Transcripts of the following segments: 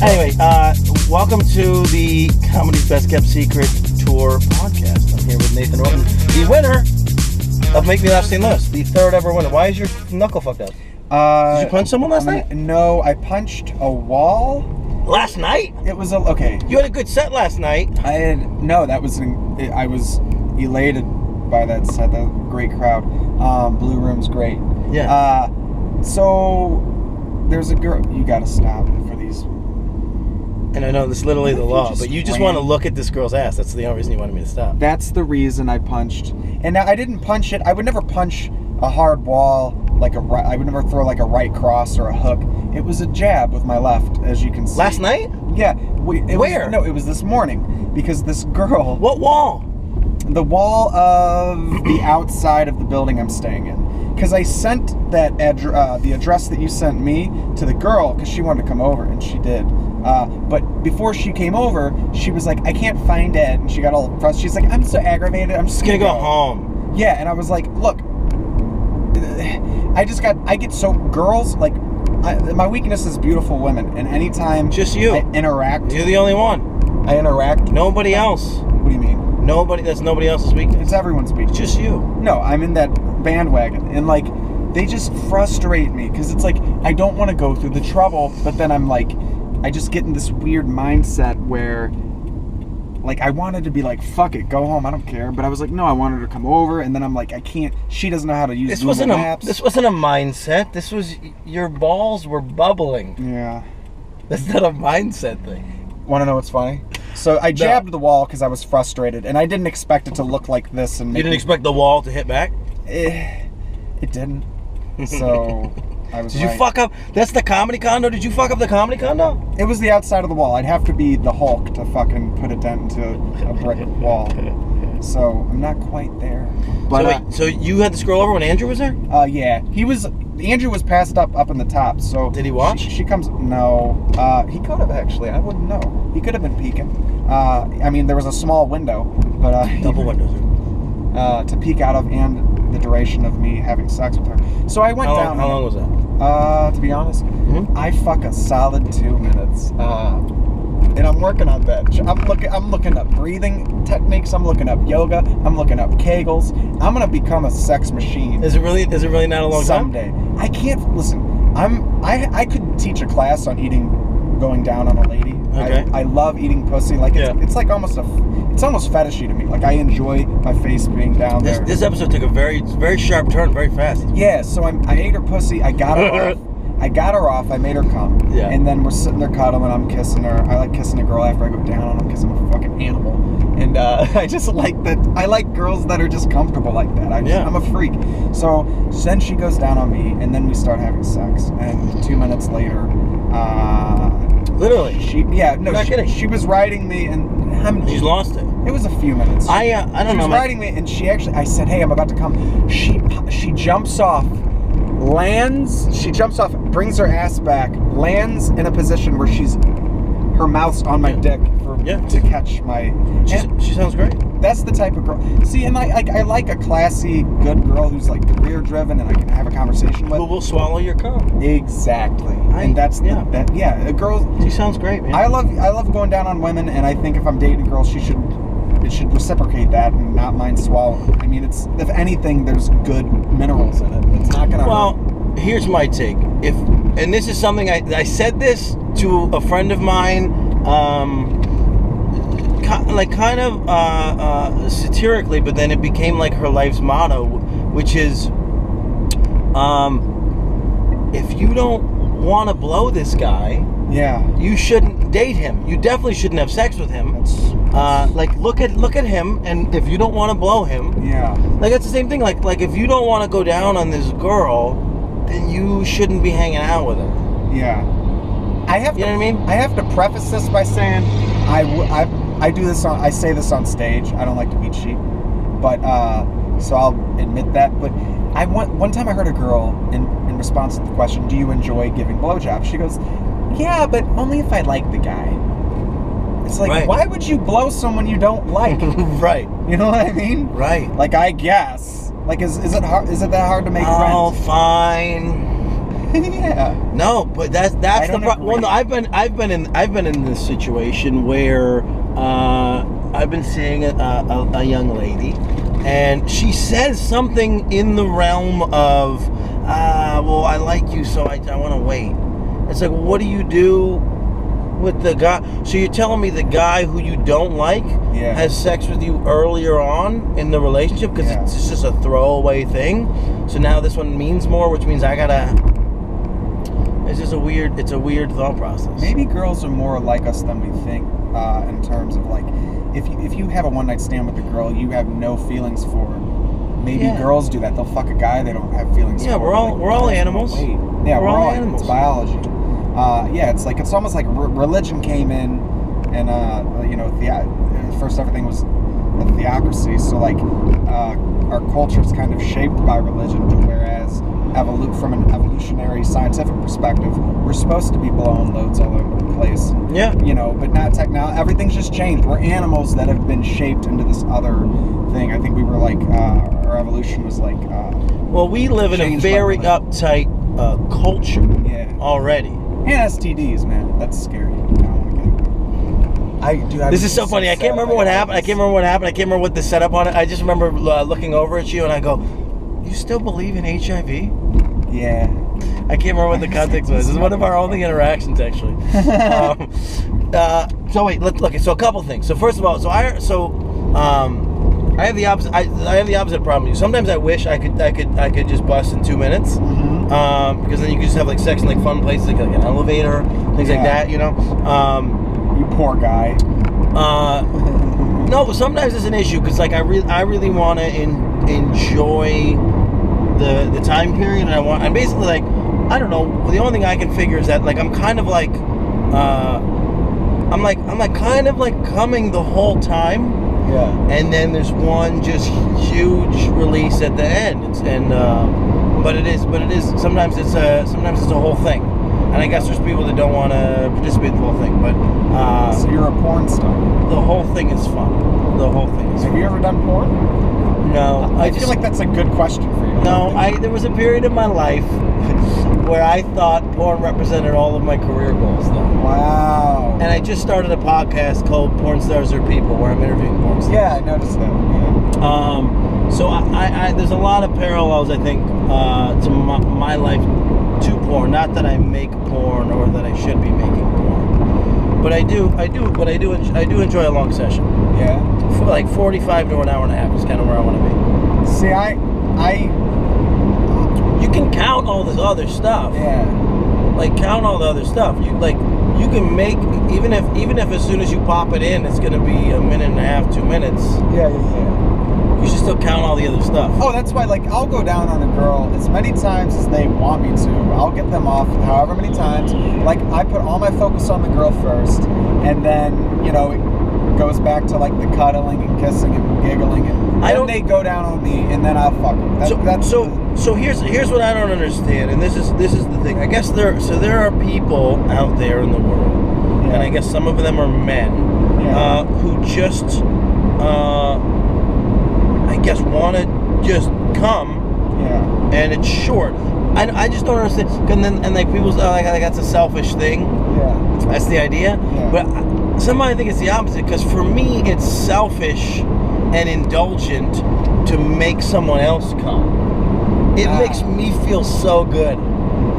Anyway, welcome to the Comedy's Best Kept Secret Tour podcast. I'm here with Nathan Orton, the winner of Make Me Laugh St. Louis, the third ever winner. Why is your knuckle fucked up? Did you punch someone last night? No, I punched a wall. Last night? It was okay. You had a good set last night. I was elated by that set. The great crowd. Blue Room's great. Yeah. So there's a girl. You gotta stop for these. And I know this is literally the law, but you just want to look at this girl's ass. That's the only reason you wanted me to stop. That's the reason I punched. And I didn't punch it. I would never punch a hard wall like a right. I would never throw like a right cross or a hook. It was a jab with my left, as you can see. Last night? Yeah. Where? No, it was this morning because this girl. What wall? The wall of the outside of the building I'm staying in. Because I sent that the address that you sent me to the girl because she wanted to come over, and she did. But before she came over, she was like, I can't find it. And she got all frustrated. She's like, I'm so aggravated. I'm just going to go home. Yeah, and I was like, look, I get so, girls, like, my weakness is beautiful women. And anytime just you I interact. You're the only one. I interact. Nobody else. What do you mean? That's nobody else's weakness. It's everyone's weakness. Just you. No, I'm in that bandwagon. And, like, they just frustrate me. Because it's like, I don't want to go through the trouble. But then I'm like, I just get in this weird mindset where, like, I wanted to be like, fuck it, go home, I don't care. But I was like, no, I wanted her to come over. And then I'm like, I can't. She doesn't know how to use Google Maps. This wasn't a mindset. This was, your balls were bubbling. Yeah. That's not a mindset thing. Want to know what's funny? So I jabbed the wall because I was frustrated, and I didn't expect it to look like this. And you didn't expect the wall to hit back? It didn't. So I was. Did you fuck up? That's the comedy condo? Did you fuck up the comedy condo? It was the outside of the wall. I'd have to be the Hulk to fucking put a dent into a brick wall. So I'm not quite there. But so you had to scroll over when Andrew was there? Yeah. Andrew was passed up in the top. So did he watch? She comes. No. He could have actually. I wouldn't know. He could have been peeking. I mean, there was a small window, but double windows. To peek out of, and the duration of me having sex with her. So I went down. How long was that? To be honest, I fuck a solid 2 minutes. And I'm working on that. I'm looking up breathing techniques. I'm looking up yoga. I'm looking up Kegels. I'm gonna become a sex machine. Is it really not a long time? Someday. I can't listen. I could teach a class on going down on a lady. Okay. I love eating pussy. Like it's like almost fetishy to me. Like I enjoy my face being down there. This episode took a very, very sharp turn, very fast. Yeah. So I ate her pussy. I got her off. I made her come. Yeah. And then we're sitting there cuddling. I'm kissing her. I like kissing a girl after I go down on them because I'm a fucking animal. And I just like that. I like girls that are just comfortable like that. I'm a freak. So then she goes down on me, and then we start having sex. And 2 minutes later, literally, she was riding me, and she's lost it. It was a few minutes. I don't know. She was riding me, and I said, hey, I'm about to come. She jumps off. She jumps off, brings her ass back, lands in a position where her mouth's on my dick to catch my... She sounds great. That's the type of girl. See, and I like a classy, good girl who's like career-driven and I can have a conversation with. Who will swallow your cum. Exactly. And that's a girl... She sounds great, man. I love going down on women, and I think if I'm dating a girl, it should reciprocate that and not mind swallowing. I mean, if anything, there's good minerals in it. It's not gonna hurt. Well, here's my take. And this is something I said this to a friend of mine, kind of satirically, but then it became like her life's motto, which is, if you don't want to blow this guy, you shouldn't date him. You definitely shouldn't have sex with him. Look at him, and if you don't want to blow him, like it's the same thing. Like if you don't want to go down on this girl, then you shouldn't be hanging out with her. Yeah. You know what I mean? I have to preface this by saying I say this on stage. I don't like to be cheap, but so I'll admit that. But one time I heard a girl in response to the question, "Do you enjoy giving blowjobs?" She goes, "Yeah, but only if I like the guy." It's like, why would you blow someone you don't like? Right. You know what I mean? Right. Like, I guess. Like, is it hard? Is it that hard to make friends? Oh, fine. Yeah. No, but that's the problem. Well, no, I've been in this situation where I've been seeing a young lady, and she says something in the realm of, well, I like you, so I want to wait. It's like, well, what do you do with the guy? So you're telling me the guy who you don't like has sex with you earlier on in the relationship because it's just a throwaway thing? So now this one means more, which means I gotta... It's just a weird thought process. Maybe girls are more like us than we think, in terms of like, if you have a one night stand with a girl you have no feelings for, maybe girls do that. They'll fuck a guy they don't have feelings for. Yeah, we're all animals. Yeah, we're all animals. It's biology. It's almost like religion came in, and first everything was a theocracy. So like, our culture is kind of shaped by religion, whereas from an evolutionary scientific perspective, we're supposed to be blowing loads all over the place. Yeah. But not technology. Everything's just changed. We're animals that have been shaped into this other thing. I think we were like, our evolution was like. Well, we live in a very uptight culture already. And STDs, man. That's scary. I don't want to get. This is so funny. I can't remember what happened. I can't remember what the setup on it. I just remember looking over at you and I go, "You still believe in HIV?" Yeah. I can't remember what the context was. This is one of our only interactions, actually. So wait, look. So a couple things. So first of all, I have the opposite. I have the opposite problem. Sometimes I wish I could just bust in 2 minutes, because then you could just have like sex in like fun places, like an elevator, things like that. You poor guy. No, but sometimes it's an issue because like I really want to enjoy the time period, and I'm basically like, I don't know. The only thing I can figure is that like I'm kind of like I'm like kind of like coming the whole time. Yeah. And then there's one just huge release at the end. But it is sometimes it's a whole thing. And I guess there's people that don't want to participate in the whole thing, but so you're a porn star. The whole thing is fun. The whole thing is fun. Have you ever done porn? No. I feel like that's a good question for you. No, there was a period in my life where I thought porn represented all of my career goals, though. Wow. And I just started a podcast called Porn Stars Are People, where I'm interviewing porn stars. Yeah, I noticed that. Yeah. So I there's a lot of parallels, I think, to my life to porn. Not that I make porn or that I should be making porn, but I do enjoy a long session. Yeah. For like 45 to an hour and a half is kind of where I want to be. See, you can count all this other stuff. Yeah. Like count all the other stuff. You can make even if as soon as you pop it in, it's gonna be a minute and a half, 2 minutes. Yeah. You should still count all the other stuff. Oh, that's why. Like, I'll go down on a girl as many times as they want me to. I'll get them off however many times. Like, I put all my focus on the girl first, and then it goes back to like the cuddling and kissing and giggling, and then they go down on me, and then I'll fuck them. So here's what I don't understand, and this is the thing. I guess there are people out there in the world, and I guess some of them are men, who just I guess want to just come, and it's short. I just don't understand. And like people like that's a selfish thing. Yeah, that's the idea. Yeah. But somehow I think it's the opposite, because for me it's selfish and indulgent to make someone else come. It makes me feel so good.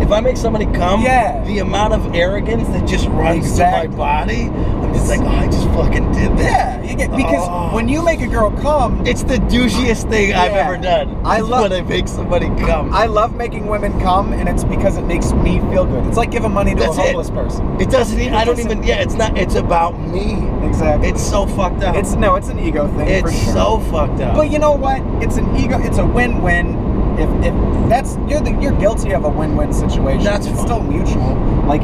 If I make somebody come, the amount of arrogance that just runs through my body, I'm just like, oh, I just fucking did that. Yeah, because when you make a girl come, it's the douchiest thing I've ever done. When I make somebody come. I love making women come, and it's because it makes me feel good. It's like giving money to a homeless person. It doesn't. It's not. It's about me. Exactly. It's so fucked up. It's an ego thing. It's for sure. so fucked up. But you know what? It's an ego. It's a win-win. If that's you're guilty of a win-win situation, it's still mutual. Like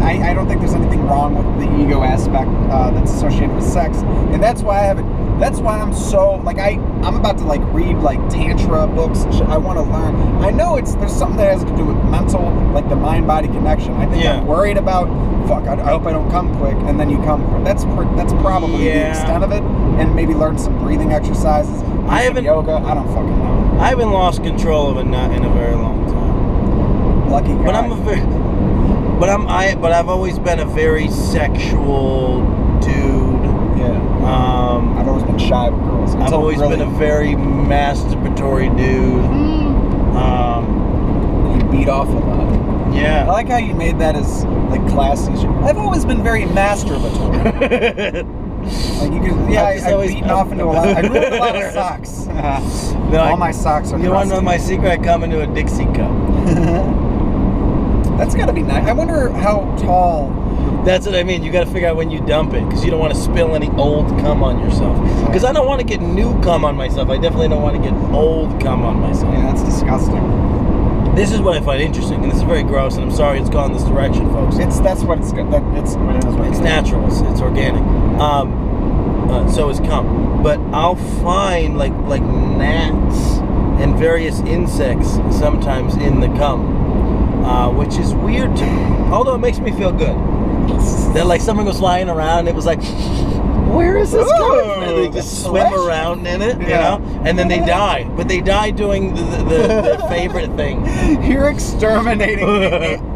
I don't think there's anything wrong with the ego aspect that's associated with sex, and that's why that's why I'm so like I'm about to like read like tantra books and shit. I want to learn. I know there's something that has to do with mental, like the mind-body connection. I think I'm worried about I hope I don't come quick, and then you come quick. That's probably the extent of it, and maybe learn some breathing exercises. Yoga. I don't fucking know. I haven't lost control of a nut in a very long time. Lucky guy. But I've always been a very sexual dude. Yeah. I've always been shy with girls. I've always been a very masturbatory dude. You beat off a lot. Yeah. I like how you made that as like classy. I've always been very masturbatory. Like you could, yeah, I've beaten off into a lot. I ruined a lot of socks. All my socks are. You want to know my secret? I come into a Dixie cup. That's got to be nice. I wonder how tall. That's what I mean. You got to figure out when you dump it because you don't want to spill any old cum on yourself. Because I don't want to get new cum on myself. I definitely don't want to get old cum on myself. Yeah, that's disgusting. This is what I find interesting, and this is very gross. And I'm sorry it's gone this direction, folks. That's what it's good. It's natural. It's organic. So is cum. But I'll find like gnats and various insects sometimes in the cum. Which is weird to me. Although it makes me feel good. That like someone goes flying around and it was like, where is this coming from? And they just swim around in it, you know? And then they die. But they die doing the favorite thing. You're exterminating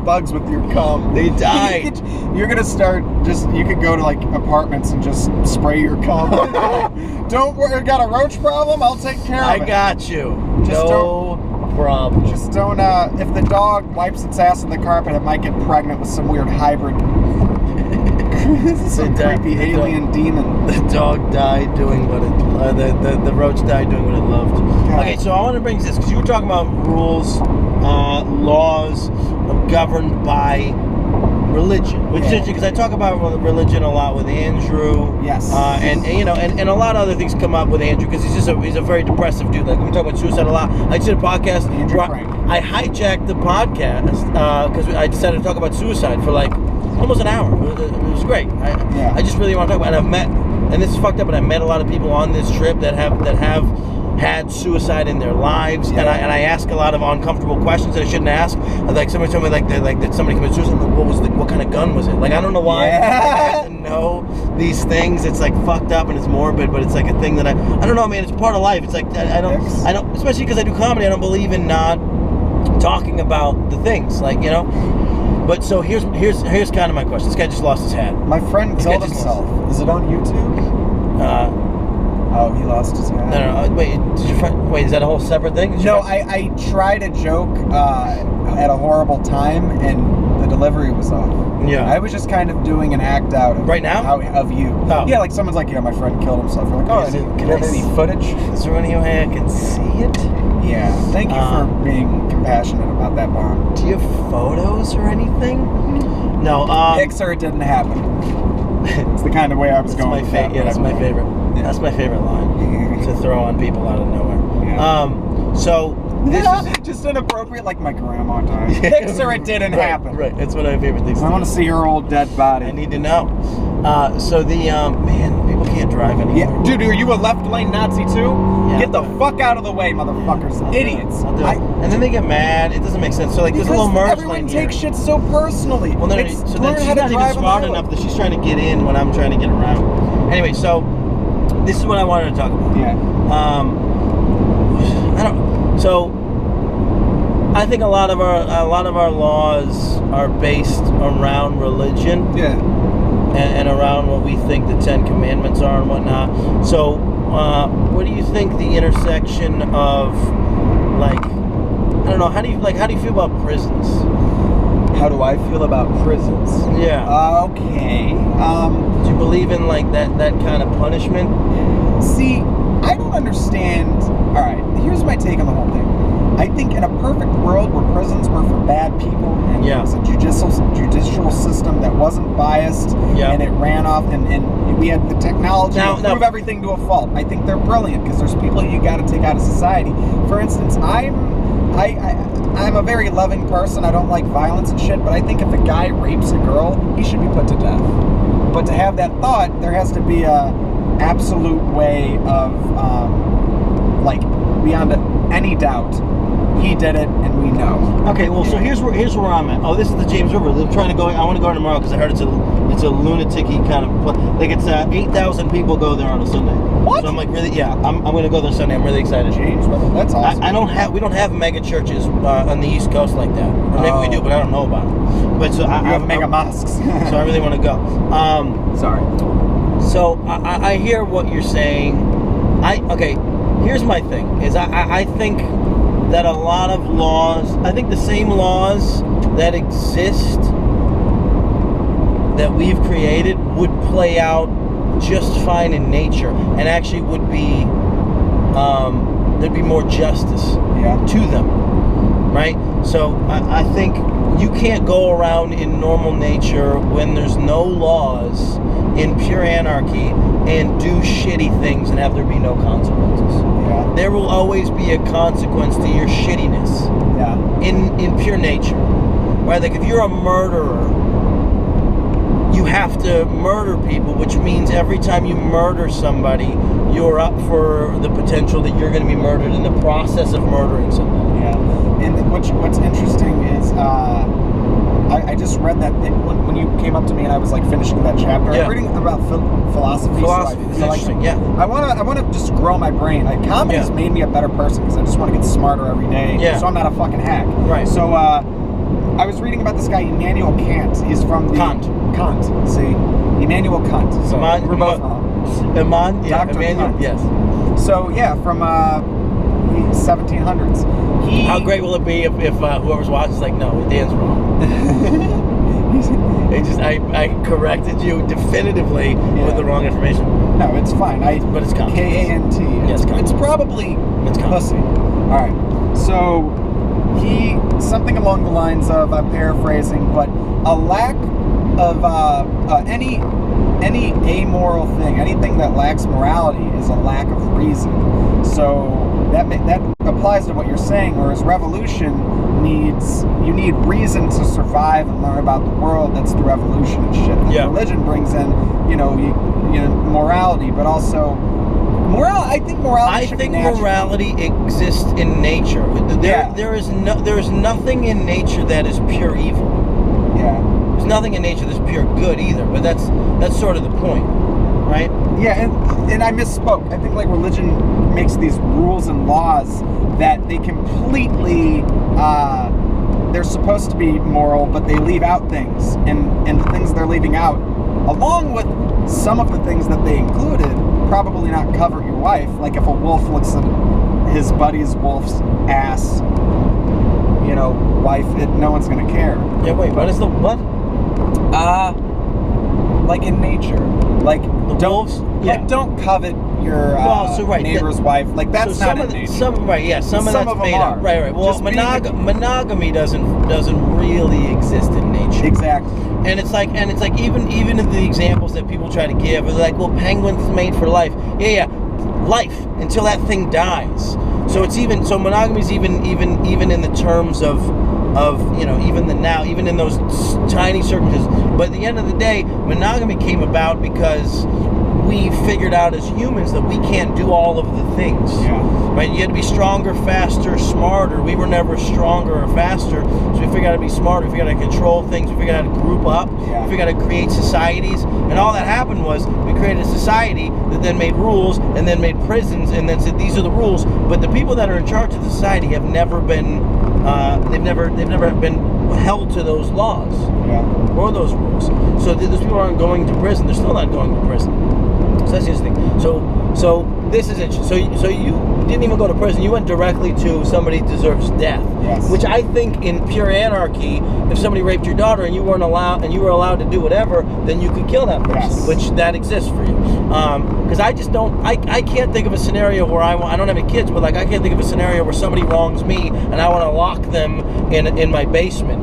bugs with your cum. They die. You're going to start you could go to like apartments and just spray your cum. Don't worry, got a roach problem? I'll take care of it. I got you. Just no problem. Just don't, if the dog wipes its ass on the carpet, it might get pregnant with some weird hybrid. Some creepy alien demon. The dog died doing what it, the roach died doing what it loved. Okay, so I want to bring this, because you were talking about rules, laws governed by religion, which is interesting because I talk about religion a lot with Andrew. Yes. And you know, and a lot of other things come up with Andrew because he's a very depressive dude. Like we talk about suicide a lot. I did a podcast. Andrew I hijacked the podcast because I decided to talk about suicide for like almost an hour. It was great. I just really want to talk about it. And I've met, and this is fucked up, but I met a lot of people on this trip that have had suicide in their lives, and I ask a lot of uncomfortable questions that I shouldn't ask. Like somebody told me like that somebody committed suicide. What kind of gun was it? Like I don't know why I have to know these things. It's like fucked up and it's morbid, but it's like a thing that I don't know, man. It's part of life. It's like I don't, especially because I do comedy. I don't believe in not talking about the things, like, you know. But so here's kind of my question. This guy just lost his hat. My friend killed himself. Is it on YouTube? Oh, he lost his hat. No. Wait, is that a whole separate thing? No, I tried a joke at a horrible time, and the delivery was off. Yeah. I was just kind of doing an act out of right now of you. Oh. Yeah, like someone's like, yeah, my friend killed himself. We're like, oh, can I have any footage? Is there any way I can see it? Yeah. Thank you for being compassionate about that bond. Do you have photos or anything? No. Pixar, it didn't happen. It's the kind of way I was going. That's my favorite. Yeah. That's my favorite line to throw on people out of nowhere. Yeah. So this is just inappropriate, like my grandma died. Pixar, it didn't happen. Right. That's one of my favorite things. I want to see her old dead body. I need to know. So the man, people can't drive anymore. Yeah. Dude, are you a left lane Nazi too? Yeah, get the fuck out of the way, motherfuckers! Idiots. And then they get mad. It doesn't make sense. So like, there's a little merge lane. Everyone takes shit so personally. Well, no, so then she's not even smart enough that she's trying to get in when I'm trying to get around. Anyway, so this is what I wanted to talk about. Yeah. So I think a lot of our laws are based around religion. Yeah. And around what we think the 10 Commandments are and whatnot. So, what do you think the intersection of, like, I don't know, how do you feel about prisons? How do I feel about prisons? Yeah. Okay. Do you believe in like that kind of punishment? See, I don't understand. All right, here's my take on the whole thing. I think in a perfect world where prisons were for bad people and it was a judicial system that wasn't biased and it ran off and we had the technology to prove everything to a fault. I think they're brilliant because there's people you got to take out of society. For instance, I'm a very loving person. I don't like violence and shit, but I think if a guy rapes a girl, he should be put to death. But to have that thought, there has to be a absolute way of like beyond any doubt he did it, and we know. Okay, well, so here's where I'm at. Oh, this is the James River. I'm trying to go. I want to go tomorrow because I heard it's a lunatic-y kind of place. Like it's 8,000 people go there on a Sunday. What? So I'm like really, yeah. I'm going to go there Sunday. I'm really excited. James River, that's awesome. We don't have mega churches on the East Coast like that. Or maybe we do, but I don't know about it. But so I have mega mosques. So I really want to go. Sorry. So I hear what you're saying. Okay. Here's my thing. I think that a lot of laws, I think the same laws that exist that we've created would play out just fine in nature, and actually would be there'd be more justice to them, right? So I think you can't go around in normal nature when there's no laws in pure anarchy and do shitty things and have there be no consequences. Yeah. There will always be a consequence to your shittiness. Yeah. In pure nature. Right? Like if you're a murderer, you have to murder people, which means every time you murder somebody, you're up for the potential that you're going to be murdered in the process of murdering somebody. Yeah. And what's interesting is I just read that when you came up to me and I was like finishing that chapter. I'm reading about philosophy. Interesting. Yeah. I want to just grow my brain. Like comedy's made me a better person because I just want to get smarter every day. Yeah. So I'm not a fucking hack. Right. So I was reading about this guy Immanuel Kant. He's from Kant. See, Immanuel Kant. So we're both wrong. Dr. Kant. Yes. So yeah, from 1700s. How great will it be if whoever's watching is like, no, Dan's wrong. I corrected you definitively with the wrong information. No, it's fine. But it's Kant. K-A-N-T. Yes, it's probably pussy. All right. So something along the lines of, I'm paraphrasing, but a lack of any amoral thing, anything that lacks morality, is a lack of reason. So that applies to what you're saying. Whereas revolution you need reason to survive and learn about the world. That's the revolution and shit. And religion brings in, morality, but also I think morality exists in nature. There is nothing in nature that is pure evil. Yeah. There's nothing in nature that's pure good either. But that's sort of the point, right? Yeah, and I misspoke. I think like religion makes these rules and laws that they completely they're supposed to be moral, but they leave out things, and the things they're leaving out, along with some of the things that they included, probably not cover your wife. Like if a wolf looks at his buddy's wolf's ass, wife, no one's gonna care. Yeah, wait, what is the what? Like in nature, like the wolves. Don't covet your neighbor's wife. Like that's not in nature. Some of that's made up. Right. Well, monogamy doesn't really exist in nature. Exactly. And it's like even in the examples that people try to give, they're like, well, penguins made for life. Yeah, life until that thing dies. So it's monogamy is even in the terms of even the now, even in those tiny circumstances. But at the end of the day, monogamy came about because we figured out as humans that we can't do all of the things. Yeah. Right? You had to be stronger, faster, smarter. We were never stronger or faster, so we figured out how to be smarter. We figured out how to control things. We figured out how to group up. Yeah. We figured out how to create societies. And all that happened was we created a society that then made rules and then made prisons and then said these are the rules. But the people that are in charge of the society have never been they've never been held to those laws or those rules. So those people aren't going to prison. They're still not going to prison. So that's the interesting thing. So this is interesting. So you didn't even go to prison. You went directly to somebody deserves death. Yes. Which I think in pure anarchy, if somebody raped your daughter and you were allowed to do whatever, then you could kill that person. Yes. Which that exists for you. Because I just don't. I can't think of a scenario where I don't have any kids, but like I can't think of a scenario where somebody wrongs me and I want to lock them in my basement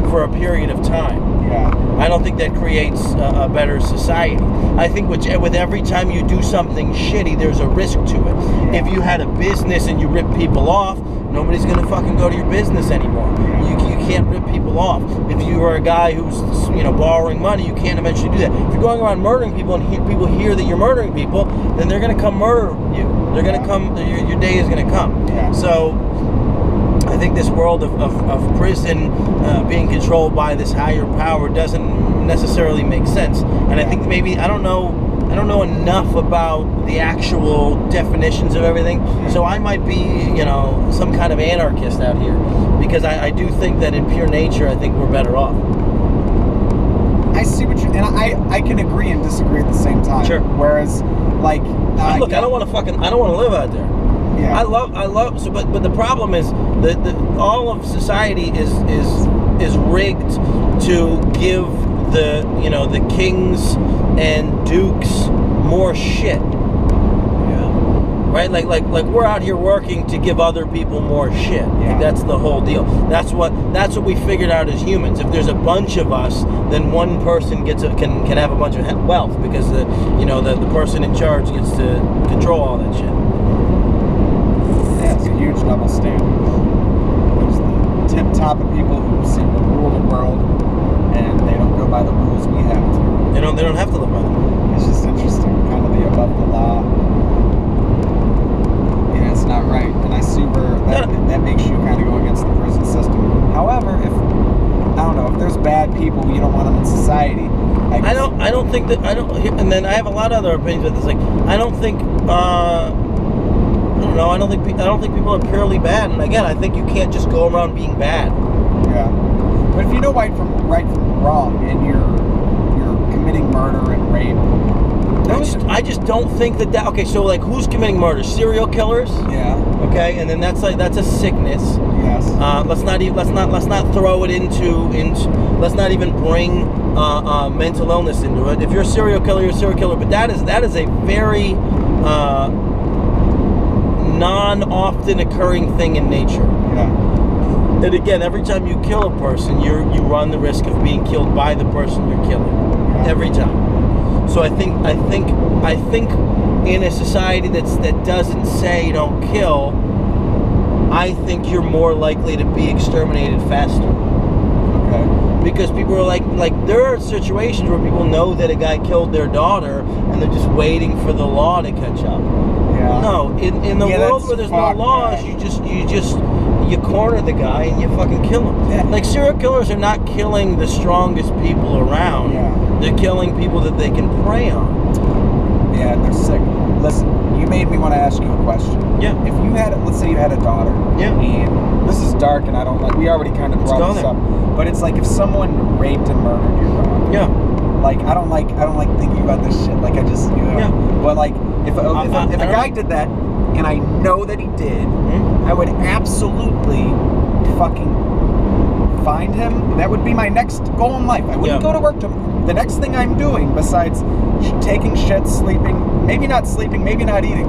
for a period of time. Yeah. I don't think that creates a better society. I think with every time you do something shitty, there's a risk to it. Yeah. If you had a business and you rip people off, nobody's going to fucking go to your business anymore. You can't rip people off. If you are a guy who's borrowing money, you can't eventually do that. If you're going around murdering people and people hear that you're murdering people, then they're going to come murder you. They're going to come. Your day is going to come. Yeah. So I I think this world of prison being controlled by this higher power doesn't necessarily make sense. And I think maybe I don't know enough about the actual definitions of everything, so I might be, you know, some kind of anarchist out here, because I do think that in pure nature, I think we're better off. I see what you, and I can agree and disagree at the same time. Sure. Whereas, like, look, I don't want to live out there. Yeah. I love. So, but the problem is that all of society is rigged to give the kings and dukes more shit. Yeah. Right? Like we're out here working to give other people more shit. Yeah. Like that's the whole deal. That's what we figured out as humans. If there's a bunch of us, then one person can have a bunch of wealth, because the person in charge gets to control all that shit. Yeah, it's a huge double standard. There's the tip top of people who seem to rule the world, and they don't go by the rules we have to. They don't have to live by them. It's just interesting, kind of the above the law. Yeah, it's not right, and I see where that makes you kind of go against the prison system. However, if there's bad people, you don't want them in society. I don't think that and then I have a lot of other opinions, but it's like I don't think people are purely bad. And again, I think you can't just go around being bad. Yeah, but if you know right from wrong, and you're committing murder and rape, I just don't think that. Okay, so like, who's committing murder? Serial killers. Yeah. Okay, and then that's a sickness. Yes. Let's not throw it into. Let's not even bring mental illness into it. If you're a serial killer, you're a serial killer. But that is a very non-often occurring thing in nature. Yeah. And again, every time you kill a person, you run the risk of being killed by the person you're killing. Yeah. Every time. So I think in a society that doesn't say don't kill, I think you're more likely to be exterminated faster. Okay. Because people are like there are situations where people know that a guy killed their daughter, and they're just waiting for the law to catch up. Yeah. No, in the world where there's no laws, you corner the guy and you fucking kill him. Yeah. Like, serial killers are not killing the strongest people around. Yeah. They're killing people that they can prey on. Yeah, they're sick. Listen, you made me want to ask you a question. Yeah. If you let's say you had a daughter. Yeah. And this is dark, and I don't like. We already kind of brought this up, but it's like if someone raped and murdered your daughter. Yeah. Like I don't like thinking about this shit. Like I just Yeah. But like if a guy did that, and I know that he did, I would absolutely fucking find him. That would be my next goal in life. I wouldn't go to work the next thing I'm doing besides taking shit, sleeping, maybe not eating,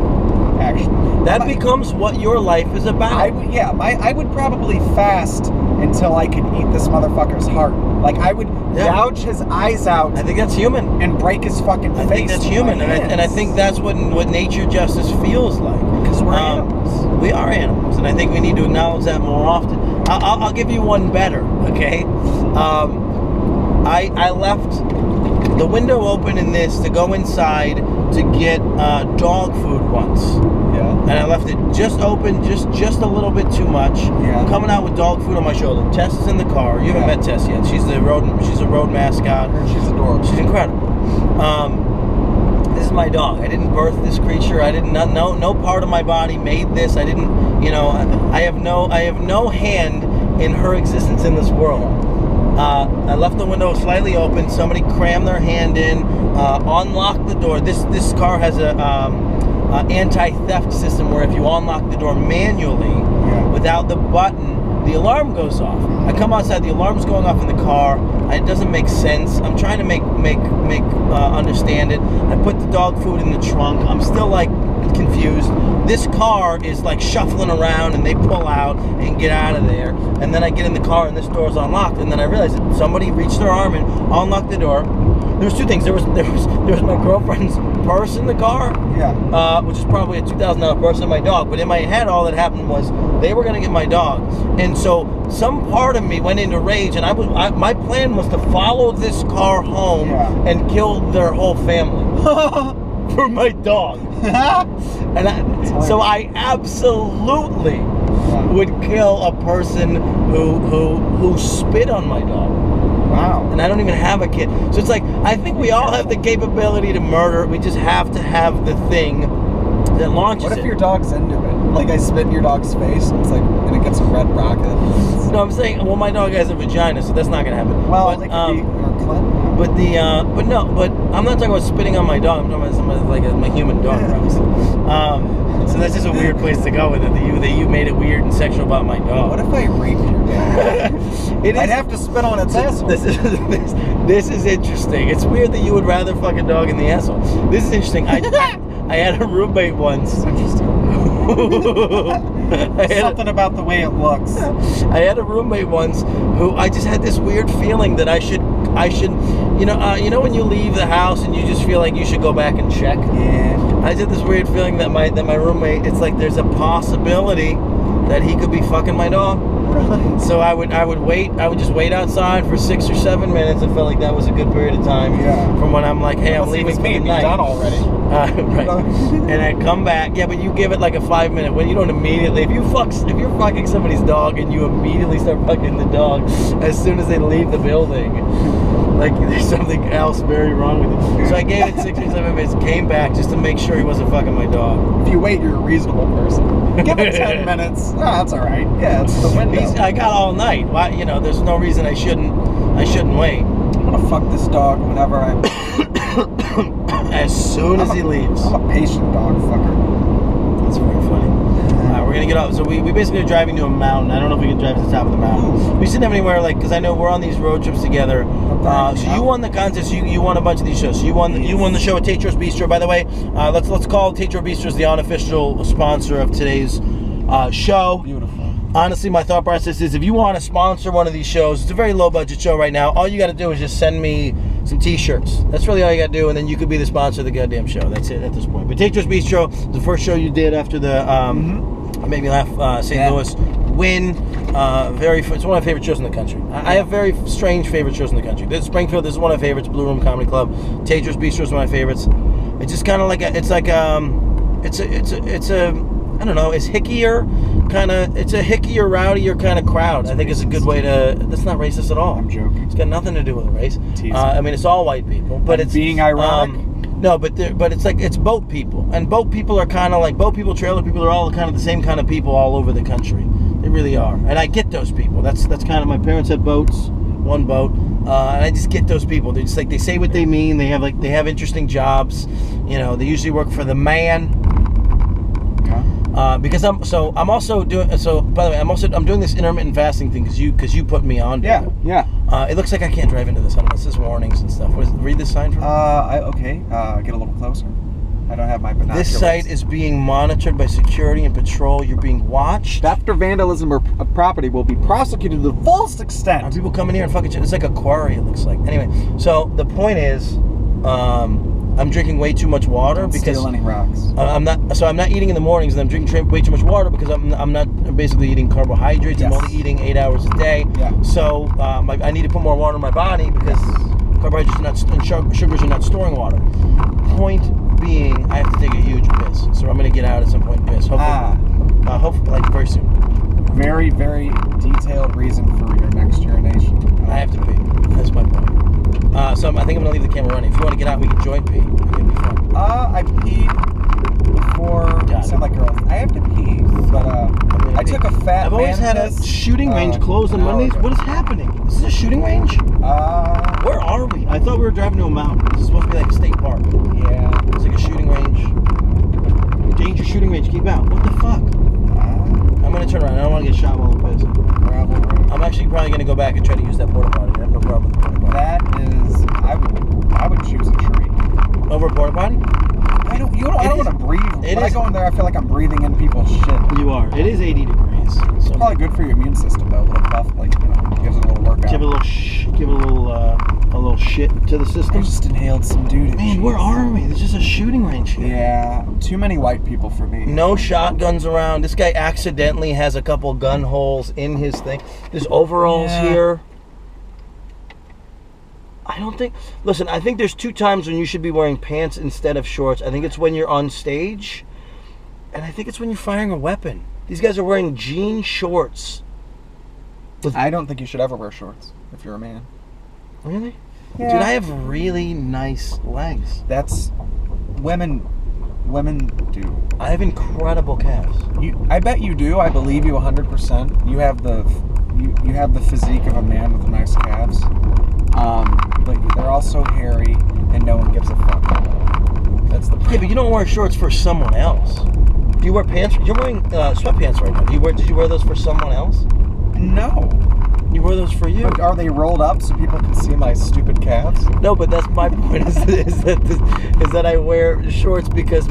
actually. That becomes what your life is about. I would probably fast until I could eat this motherfucker's heart. Like, I would gouge his eyes out. I think that's human. And break his fucking face. I think that's human, and I think that's what nature justice feels like. Because we're animals. We are animals, and I think we need to acknowledge that more often. I'll give you one better, okay? I left the window open in this to go inside to get dog food once. Yeah. And I left it just open, just a little bit too much. Yeah. I'm coming out with dog food on my shoulder. Tess is in the car. You haven't met Tess yet. She's a road mascot. She's adorable. She's incredible. This is my dog. I didn't birth this creature. I didn't no part of my body made this. I didn't, I have no hand in her existence in this world. I left the window slightly open. Somebody crammed their hand in, unlocked the door. This car has a anti-theft system where if you unlock the door manually without the button, the alarm goes off. I come outside, the alarm's going off in the car. It doesn't make sense. I'm trying to make understand it. I put the dog food in the trunk. I'm still like confused. This car is like shuffling around, and they pull out and get out of there. And then I get in the car, and this door's unlocked. And then I realize that somebody reached their arm and unlocked the door. There was two things. There was my girlfriend's purse in the car, which is probably a $2,000 purse, and my dog. But in my head, all that happened was they were gonna get my dog, and so some part of me went into rage, and my plan was to follow this car home and kill their whole family for my dog. So I absolutely would kill a person who spit on my dog. Wow. And I don't even have a kid. So it's like, I think we all have the capability to murder. We just have to have the thing that launches it. What if your dog's into it? Like I spit in your dog's face and it's like, and it gets a red rocket. No, I'm saying, well, my dog has a vagina, so that's not gonna happen. Well, but, it could be, or Clint. but I'm not talking about spitting on my dog. I'm talking about somebody like my human dog, obviously. So that's just a weird place to go with it. That you made it weird and sexual about my dog. What if I raped your dog? I'd have to spit on its asshole. This is interesting. It's weird that you would rather fuck a dog in the asshole. This is interesting. I had a roommate once. It's interesting. Something about the way it looks. I had a roommate once who I just had this weird feeling that I should, you know when you leave the house and you just feel like you should go back and check. Yeah. I just had this weird feeling that my roommate, it's like there's a possibility that he could be fucking my dog. Really? So I would wait. I would just wait outside for 6 or 7 minutes. I felt like that was a good period of time. Yeah. From when I'm like, hey, I'm leaving for the night. Done already. Right. And I'd come back. Yeah, but you give it like a 5 minute. When you don't immediately, if you're fucking somebody's dog and you immediately start fucking the dog as soon as they leave the building, like there's something else very wrong with it. So I gave it 6 or 7 minutes. Came back just to make sure he wasn't fucking my dog. If you wait, you're a reasonable person. Give it 10 minutes. Oh, that's all right. Yeah, it's the window. I got all night. Why? You know, there's no reason I shouldn't wait. I'm gonna fuck this dog whenever I. As soon as he leaves. I'm a patient dog fucker. That's very funny. We're gonna get off. So we basically are driving to a mountain. I don't know if we can drive to the top of the mountain. We shouldn't have anywhere like, because I know we're on these road trips together. So you won the contest. You won a bunch of these shows. So you won the show at Tetro's Bistro. By the way, let's call Tetro Bistro the unofficial sponsor of today's show. Beautiful. Honestly, my thought process is if you want to sponsor one of these shows, it's a very low budget show right now. All you got to do is just send me some t-shirts. That's really all you got to do, and then you could be the sponsor of the goddamn show. That's it at this point. But Tetro's Bistro, the first show you did after the made me laugh. St. Louis win. It's one of my favorite shows in the country. I have very strange favorite shows in the country. Springfield, this is one of my favorites. Blue Room Comedy Club. Tetro's Bistro is one of my favorites. It's just kind of like I don't know, it's hickier, it's a hickier, rowdier kind of crowd. I think it's a good way to, that's not racist at all. I'm joking. It's got nothing to do with race. I mean, it's all white people, but it's being ironic. No, but it's like, it's boat people. And boat people are kind of like, boat people, trailer people are all kind of the same kind of people all over the country. They really are. And I get those people. That's kind of, my parents had boats, one boat. And I just get those people. They're just like, they say what they mean. They have interesting jobs. You know, they usually work for the man. Because I'm doing this intermittent fasting thing because you put me on. Yeah. It looks like I can't drive into this unless there's warnings and stuff. Read this sign for me. Get a little closer. I don't have my binoculars. This site is being monitored by security and patrol. You're being watched. Theft or vandalism of property will be prosecuted to the fullest extent. Are people coming here and fucking shit? It's like a quarry, it looks like. Anyway, so the point is, I'm drinking way too much water Don't because steal any rocks. I'm not eating in the mornings, and I'm drinking way too much water because I'm not basically eating carbohydrates. Yes. I'm only eating 8 hours a day. Yeah. So I need to put more water in my body because carbohydrates and sugars are not storing water. Point being, I have to take a huge piss, so I'm gonna get out at some point and piss. Hopefully, like very soon. Very, very detailed reason for your next urination. I have to pee. That's my point. So I think I'm gonna leave the camera running. If you want to get out, we can join pee. It'd be fun. I peed before. Sound like girls. I have to pee, but I took a fat. I've always had a shooting range closed on Mondays. What is happening? Is this a shooting range? Where are we? I thought we were driving to a mountain. This is supposed to be like a state park. Yeah. It's like a shooting range. Danger shooting range. Keep out. What the fuck? I'm gonna turn around. I don't want to get shot while I'm pissing. Gravel road. I'm actually probably gonna go back and try to use that porta potty. I have no problem with the porta potty. That is, I would choose a tree. Over a porta potty? I don't want to breathe. When I go in there, I feel like I'm breathing in people's shit. You are. It is 80 degrees. So it's probably good for your immune system though. A little puff, like, gives it a little workout. Give a little shit to the system. I just inhaled some dude. Man, where are we? There's just a shooting range here. Yeah, too many white people for me. No shotguns around. This guy accidentally has a couple gun holes in his thing. There's overalls here. I don't think... Listen, I think there's 2 times when you should be wearing pants instead of shorts. I think it's when you're on stage, and I think it's when you're firing a weapon. These guys are wearing jean shorts. I don't think you should ever wear shorts if you're a man. Really? Yeah. Dude, I have really nice legs. That's women do. I have incredible calves. I bet you do. I believe you 100%. You have the physique of a man with nice calves. But they're also hairy, and no one gives a fuck. That's the problem. Yeah, but you don't wear shorts for someone else. Do you wear pants? You're wearing sweatpants right now. Did you wear those for someone else? No. You wear those for you. But are they rolled up so people can see my stupid calves? No, but that's my point. Is that I wear shorts because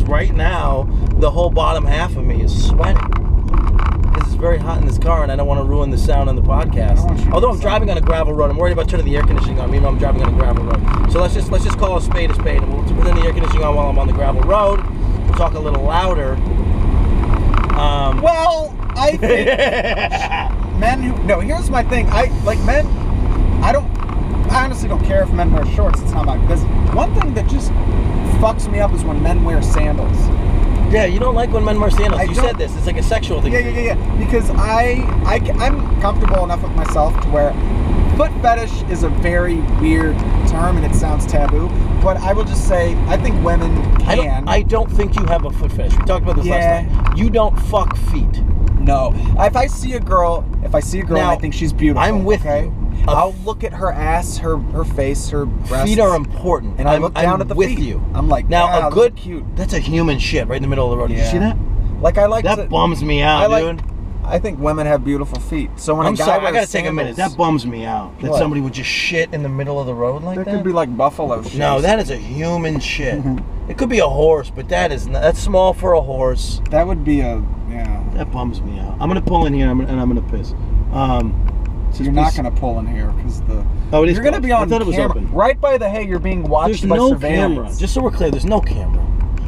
right now the whole bottom half of me is sweating. Because it's very hot in this car, and I don't want to ruin the sound on the podcast. Although I'm driving on a gravel road, I'm worried about turning the air conditioning on. Meanwhile, I'm driving on a gravel road. So let's just call a spade, and we'll turn the air conditioning on while I'm on the gravel road. We'll talk a little louder. Well, I think men who here's my thing. I honestly don't care if men wear shorts. It's not my business. One thing that just fucks me up is when men wear sandals. Yeah, you don't like when men wear sandals. You said this. It's like a sexual thing. Yeah. Because I'm comfortable enough with myself to where foot fetish is a very weird term and it sounds taboo. But I will just say, I think women can. I don't think you have a foot fetish. We talked about this last night. You don't fuck feet. No. If I see a girl now, and I think she's beautiful. I'm with you. I'll look at her ass, her face, her breasts. Feet are important. And I look down at the feet. I'm with you. I'm like, now a cute. That's a human shit right in the middle of the road. Yeah. Did you see that? That bums me out, dude. I think women have beautiful feet. So when I gotta sandals, take a minute. That bums me out. That somebody would just shit in the middle of the road like that. That could be like buffalo shit. No, that is a human shit. It could be a horse, but that's small for a horse. That would be That bums me out. I'm gonna pull in here and I'm gonna piss. You're not gonna pull in here because it is. You're gonna be on camera. It was open. Right by the hay. You're being watched by surveillance. There's no camera. Just so we're clear, there's no camera.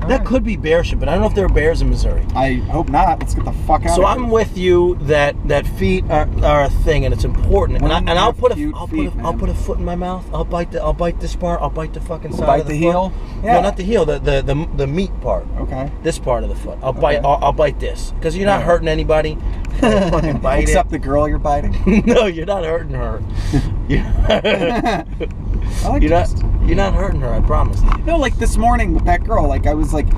That could be bear shit, but I don't know if there are bears in Missouri. I hope not. Let's get the fuck out of here. So I'm with you that feet are a thing and it's important. And I'll put a foot in my mouth. I'll bite this part. I'll bite the fucking side of the heel. Foot. Yeah. No, not the heel. The meat part. Okay. This part of the foot. I'll bite this because you're not hurting anybody. Fucking bite Except the girl you're biting. No, you're not hurting her. You're not hurting her, I promise. No, like this morning with that girl, like I was like,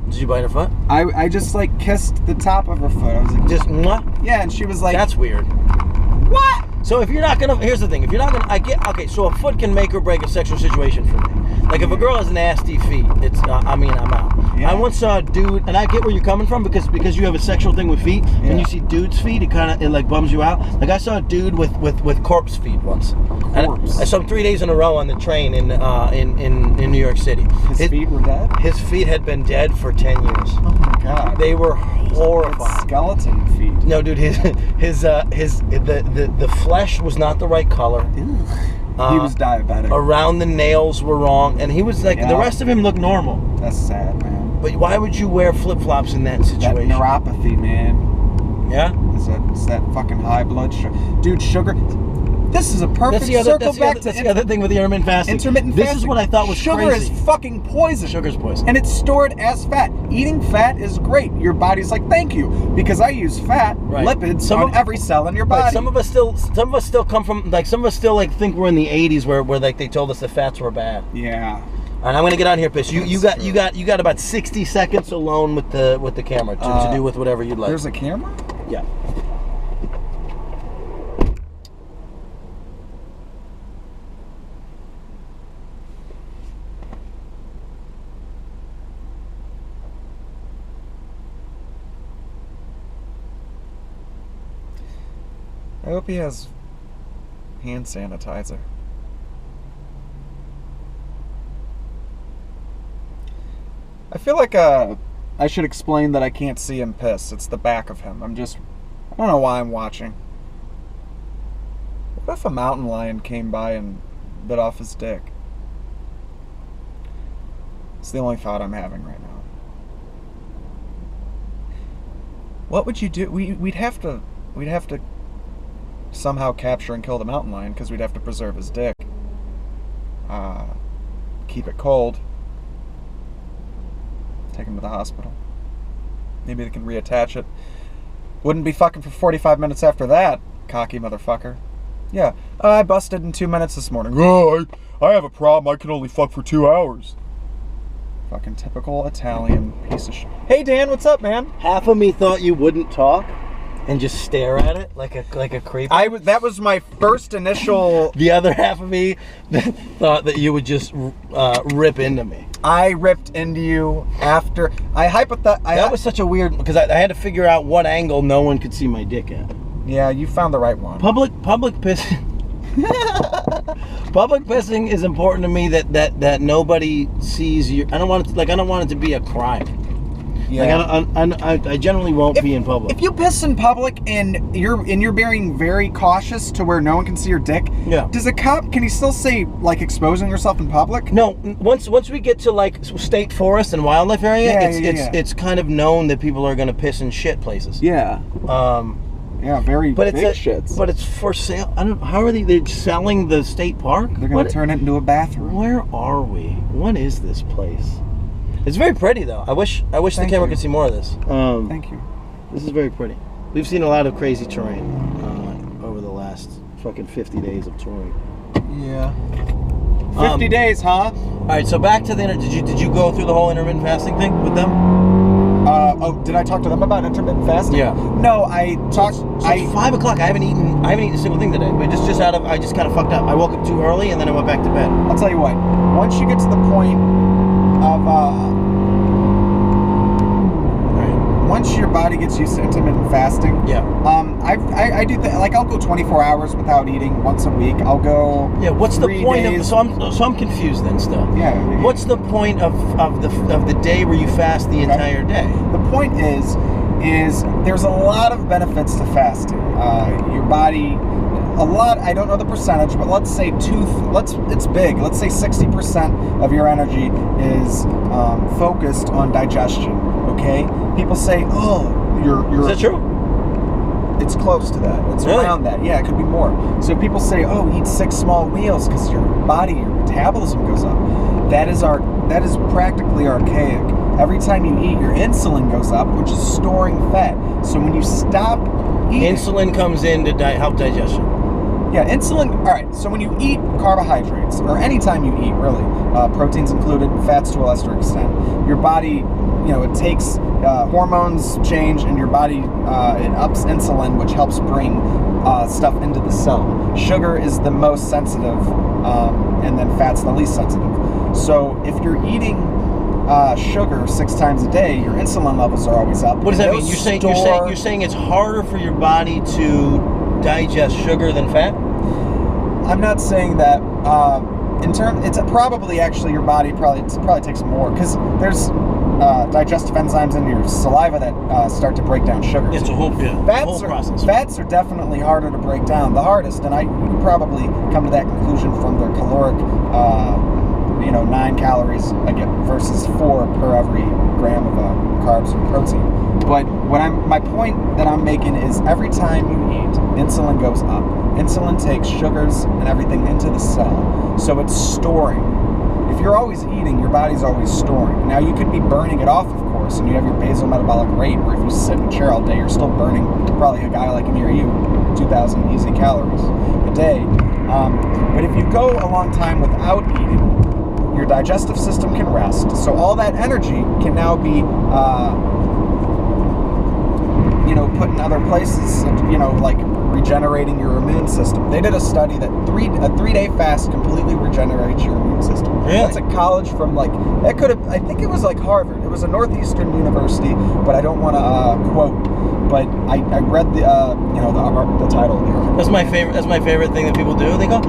did you bite her foot? I just like kissed the top of her foot. I was like, just mwah? Yeah, and she was like, that's weird. What? So if you're not gonna, here's the thing. If you're not gonna, so a foot can make or break a sexual situation for me. Like if a girl has nasty feet, I'm out. Yeah. I once saw a dude, and I get where you're coming from because you have a sexual thing with feet. When you see dudes' feet, it like bums you out. Like I saw a dude with corpse feet once. Corpse. I saw him 3 days in a row on the train in New York City. His feet were dead? His feet had been dead for 10 years. Oh my god. They were horrifying. Skeleton feet. No, dude, the flesh was not the right color. He was diabetic. Around the nails were wrong, and he was like, the rest of him looked normal. That's sad, man. But why would you wear flip-flops in that situation? That neuropathy, man. Yeah? It's that fucking high blood sugar. Dude, sugar. This is a perfect circle back to... That's the other thing with the intermittent fasting. This is what I thought was sugar crazy. Sugar is fucking poison. Sugar's poison. And it's stored as fat. Eating fat is great. Your body's like, thank you. Because I use fat, lipids, on every cell in your body. Right. Some of us still come from, like, some of us still, like, think we're in the 80s where like, they told us the fats were bad. Yeah. All right, I'm gonna get on here, Piss. You got about 60 seconds alone with the camera to do with whatever you'd like. There's a camera? Yeah. I hope he has hand sanitizer. I feel like I should explain that I can't see him piss. It's the back of him. I don't know why I'm watching. What if a mountain lion came by and bit off his dick? It's the only thought I'm having right now. What would you do? We'd have to somehow capture and kill the mountain lion because we'd have to preserve his dick. Keep it cold. Take him to the hospital. Maybe they can reattach it. Wouldn't be fucking for 45 minutes after that, cocky motherfucker. Yeah, I busted in 2 minutes this morning. Oh, I have a problem. I can only fuck for 2 hours. Fucking typical Italian piece of shit. Hey, Dan, what's up, man? Half of me thought you wouldn't talk and just stare at it like a creep. That was my first initial... The other half of me thought that you would just rip into me. I ripped into you after... That was such a weird... Because I had to figure out what angle no one could see my dick at. Yeah, you found the right one. Public pissing... Public pissing is important to me that nobody sees you. I don't want it to be a crime. Yeah. Like I generally won't pee in public. If you piss in public and you're being very cautious to where no one can see your dick, yeah. Does a cop, can he still say like exposing yourself in public? No. Once we get to like state forest and wildlife area, it's kind of known that people are going to piss in shit places. Yeah. Yeah, big shits. But it's for sale. I don't know. How are they're selling the state park? They're going to turn it into a bathroom. Where are we? What is this place? It's very pretty, though. I wish the camera could see more of this. Thank you. This is very pretty. We've seen a lot of crazy terrain over the last fucking 50 days of touring. Yeah. 50 days, huh? All right, so back to the did you go through the whole intermittent fasting thing with them? Did I talk to them about intermittent fasting? Yeah. No, I talked. So it's 5 o'clock. I haven't eaten a single thing today. But I just kind of fucked up. I woke up too early and then I went back to bed. I'll tell you what. Once you get to the point of once your body gets used to intermittent fasting, yeah. I do like I'll go 24 hours without eting once a week. I'll go. Yeah. What's the point days. So I'm confused then still. Yeah. What's the point of the day where you fast the entire day? The point is there's a lot of benefits to fasting. Your body, I don't know the percentage, but let's say it's big. Let's say 60% of your energy is focused on digestion. Okay? People say, oh, you're. Is that true? It's close to that. It's really? Around that. Yeah, it could be more. So people say, oh, eat 6 small meals because your metabolism goes up. That is practically archaic. Every time you eat, your insulin goes up, which is storing fat. So when you stop eating... Insulin comes in to help digestion. Yeah, insulin... All right, so when you eat carbohydrates, or any time you eat, really, proteins included, fats to a lesser extent, your body, it takes... hormones change, and your body, it ups insulin, which helps bring stuff into the cell. Sugar is the most sensitive, and then fat's the least sensitive. So if you're eating... sugar 6 times a day, your insulin levels are always up. What does that mean? You're saying it's harder for your body to digest sugar than fat? I'm not saying that. It's probably actually your body probably takes more because there's digestive enzymes in your saliva that start to break down sugar. It's a whole process. Fats are definitely harder to break down, the hardest, and you probably come to that conclusion from their caloric. 9 calories versus 4 per every gram of carbs or protein. But my point that I'm making is every time you eat, insulin goes up. Insulin takes sugars and everything into the cell, so it's storing. If you're always eating, your body's always storing. Now you could be burning it off, of course, and you have your basal metabolic rate, where if you sit in a chair all day, you're still burning, probably a guy like near you, 2,000 easy calories a day. But if you go a long time without eating, your digestive system can rest, so all that energy can now be, put in other places, like regenerating your immune system. They did a study that a 3-day fast completely regenerates your immune system. Really? That's a college from I think it was like Harvard. It was a Northeastern university, but I don't want to quote. But I read the title here. That's my favorite thing that people do. They go,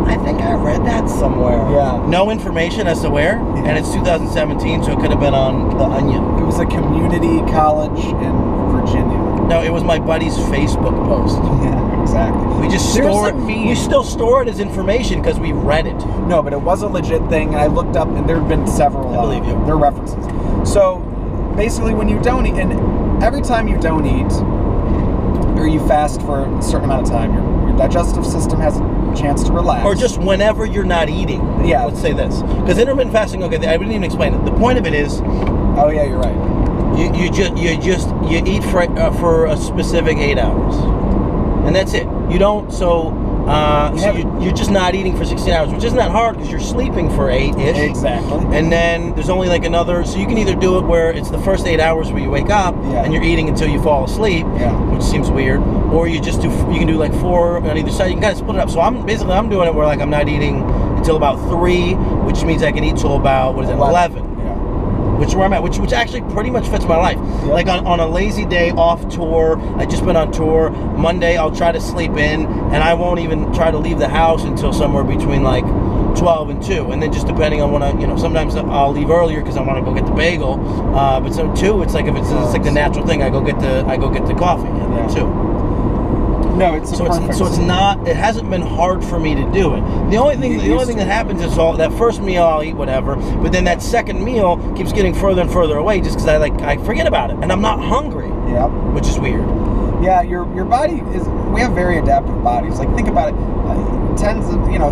I think I read that somewhere. Yeah. No information as to where, and it's 2017, so it could have been on The Onion. It was a community college in Virginia. No, it was my buddy's Facebook post. Yeah, exactly. We just store it. We still store it as information because we read it. No, but it was a legit thing, and I looked up, and there have been several. I believe you. There are references. So basically, when you don't eat, and every time you don't eat, or you fast for a certain amount of time, your digestive system has a chance to relax. Or just whenever you're not eating. Yeah. Let's say this. Because intermittent fasting, okay, I didn't even explain it. The point of it is... Oh, yeah, you're right. You eat for a specific 8 hours, and that's it. You don't you're just not eating for 16 hours, which isn't that hard because you're sleeping for 8-ish. Exactly. And then there's only like another, so you can either do it where it's the first 8 hours where you wake up and you're eating until you fall asleep, which seems weird, or you can do like 4 on either side. You can kind of split it up. So I'm doing it where like I'm not eating until about 3, which means I can eat till about 11. Which is where I'm at, which actually pretty much fits my life. Yep. Like on a lazy day off tour, I just been on tour. Monday I'll try to sleep in, and I won't even try to leave the house until somewhere between like 12 and 2. And then just depending on when sometimes I'll leave earlier because I want to go get the bagel. But so 2, it's like it's like the natural thing. I go get the coffee and then 2. No, it's not. It hasn't been hard for me to do it. The only thing that happens is that first meal I'll eat whatever, but then that second meal keeps getting further and further away just because I forget about it and I'm not hungry. Yeah, which is weird. Yeah, your body is. We have very adaptive bodies. Like think about it.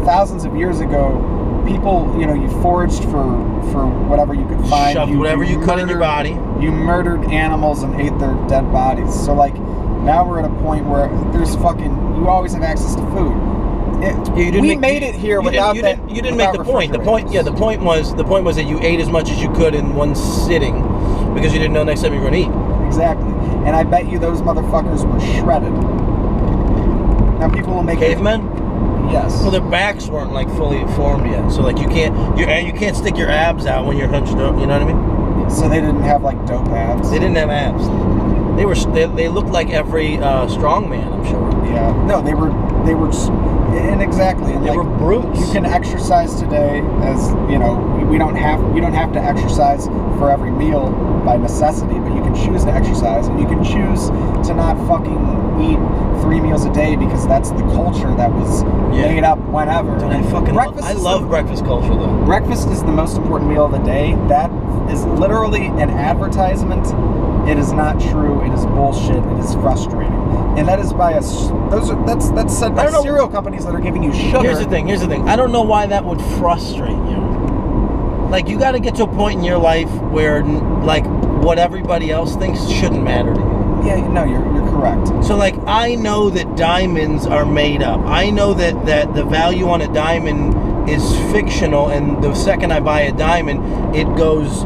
Thousands of years ago, people, you foraged for whatever you could find. Shoved whatever you could in your body. You murdered animals and ate their dead bodies. So like. Now we're at a point where you always have access to food. We made it here without that. You didn't make the point. The point was that you ate as much as you could in one sitting because you didn't know next time you were going to eat. Exactly. And I bet you those motherfuckers were shredded. Now people will make cavemen. Yes. Well, their backs weren't like fully formed yet, so like you can't stick your abs out when you're hunched up. You know what I mean? So they didn't have like dope abs. They didn't have abs. They looked like every strong man, I'm sure. Yeah. No, they were, and exactly. And they were brutes. You can exercise today, as you don't have to exercise for every meal by necessity, but you can choose to exercise, and you can choose to not fucking eat 3 meals a day because that's the culture that was made up whenever. Dude, I love breakfast culture though. Breakfast is the most important meal of the day. That is literally an advertisement. It is not true. It is bullshit. It is frustrating, and that is by that's said by cereal companies that are giving you sugar. Here's the thing. I don't know why that would frustrate you. Like you got to get to a point in your life where like what everybody else thinks shouldn't matter to you. Yeah, no, you're correct. So like I know that diamonds are made up. I know that the value on a diamond is fictional, and the second I buy a diamond, it goes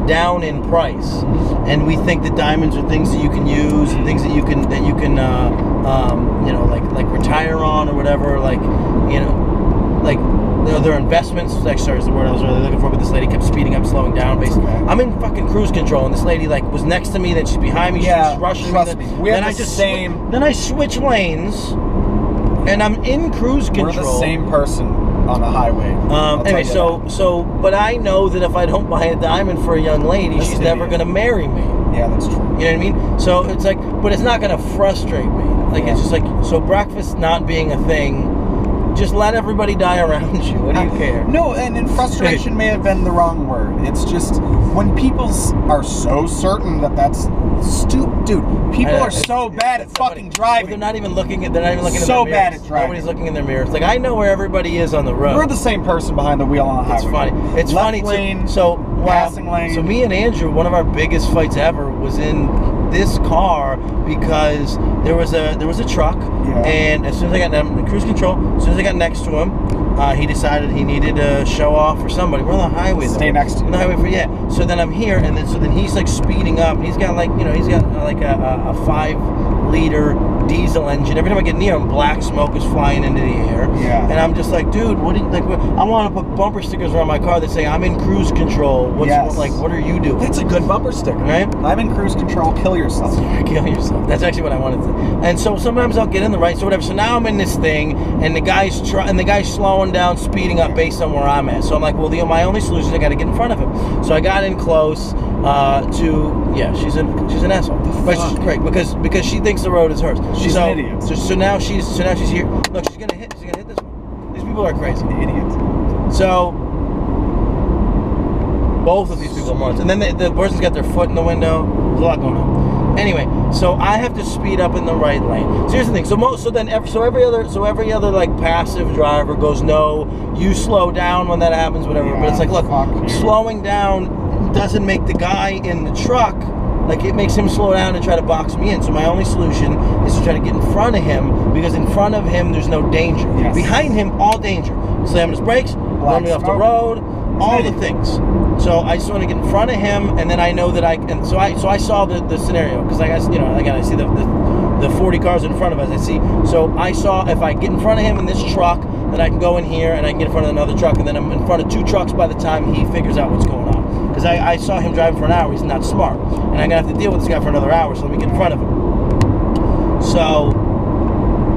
down in price, and we think that diamonds are things that you can use and things that you can like retire on or whatever, they're investments. Sorry, is the word I was really looking for, but this lady kept speeding up, slowing down. Basically, I'm in fucking cruise control, and this lady was next to me, then she's behind me, she's rushing me. Then I switch lanes, and I'm in cruise control. We're the same person on the highway. Anyway, but I know that if I don't buy a diamond for a young lady, she's never going to marry me. Yeah, that's true. You know what I mean? So it's like, but it's not going to frustrate me. Like it's just like, so breakfast not being a thing, just let everybody die around you. What do you care? No, and frustration may have been the wrong word. It's just when people are so certain that that's stupid. Dude, people are so bad at fucking driving. Well, they're not even looking in their mirrors. So bad at driving. Nobody's looking in their mirrors. Like I know where everybody is on the road. We're the same person behind the wheel on the highway. It's funny. It's left funny lane, too. passing lane. So me and Andrew, one of our biggest fights ever was in this car because there was a truck, and as soon as I got cruise control, as soon as I got next to him, he decided he needed to show off for somebody. We're on the highway. Stay next to you. On the highway So then I'm here, and then he's like speeding up. And he's got like a 5-liter diesel engine. Every time I get near him, black smoke is flying into the air. Yeah. And I'm just like, dude, what do you like? I want to put bumper stickers around my car that say I'm in cruise control. What are you doing? That's a good bumper sticker, right? I'm in cruise control. Kill yourself. Kill yourself. That's actually what I wanted to. And so sometimes I'll get in the right, so whatever. So now I'm in this thing, and the guy's slowing down, speeding up based on where I'm at. So I'm like, well, my only solution is I got to get in front of him. So I got in close she's an asshole. But she's great because she thinks the road is hers. She's an idiot. So now she's here. Look, she's gonna hit this one. These people are crazy. Idiot. So both of these people at once, and then the person's got their foot in the window. There's a lot going on. Anyway, so I have to speed up in the right lane. So here's the thing. Every other like passive driver goes, no, you slow down when that happens, whatever. But it's like, look, slowing down doesn't make the guy in the truck like it makes him slow down and try to box me in. So my only solution is to try to get in front of him, because in front of him there's no danger. Yes. Behind him, all danger. Slam his brakes, run me off the road, all the things. So I just want to get in front of him, and then I know that so I saw the scenario, because I see the 40 cars in front of us. I see. So I saw if I get in front of him in this truck, then I can go in here and I can get in front of another truck, and then I'm in front of 2 trucks by the time he figures out what's going on. Because I saw him driving for an hour. He's not smart, and I'm gonna have to deal with this guy for another hour. So let me get in front of him. So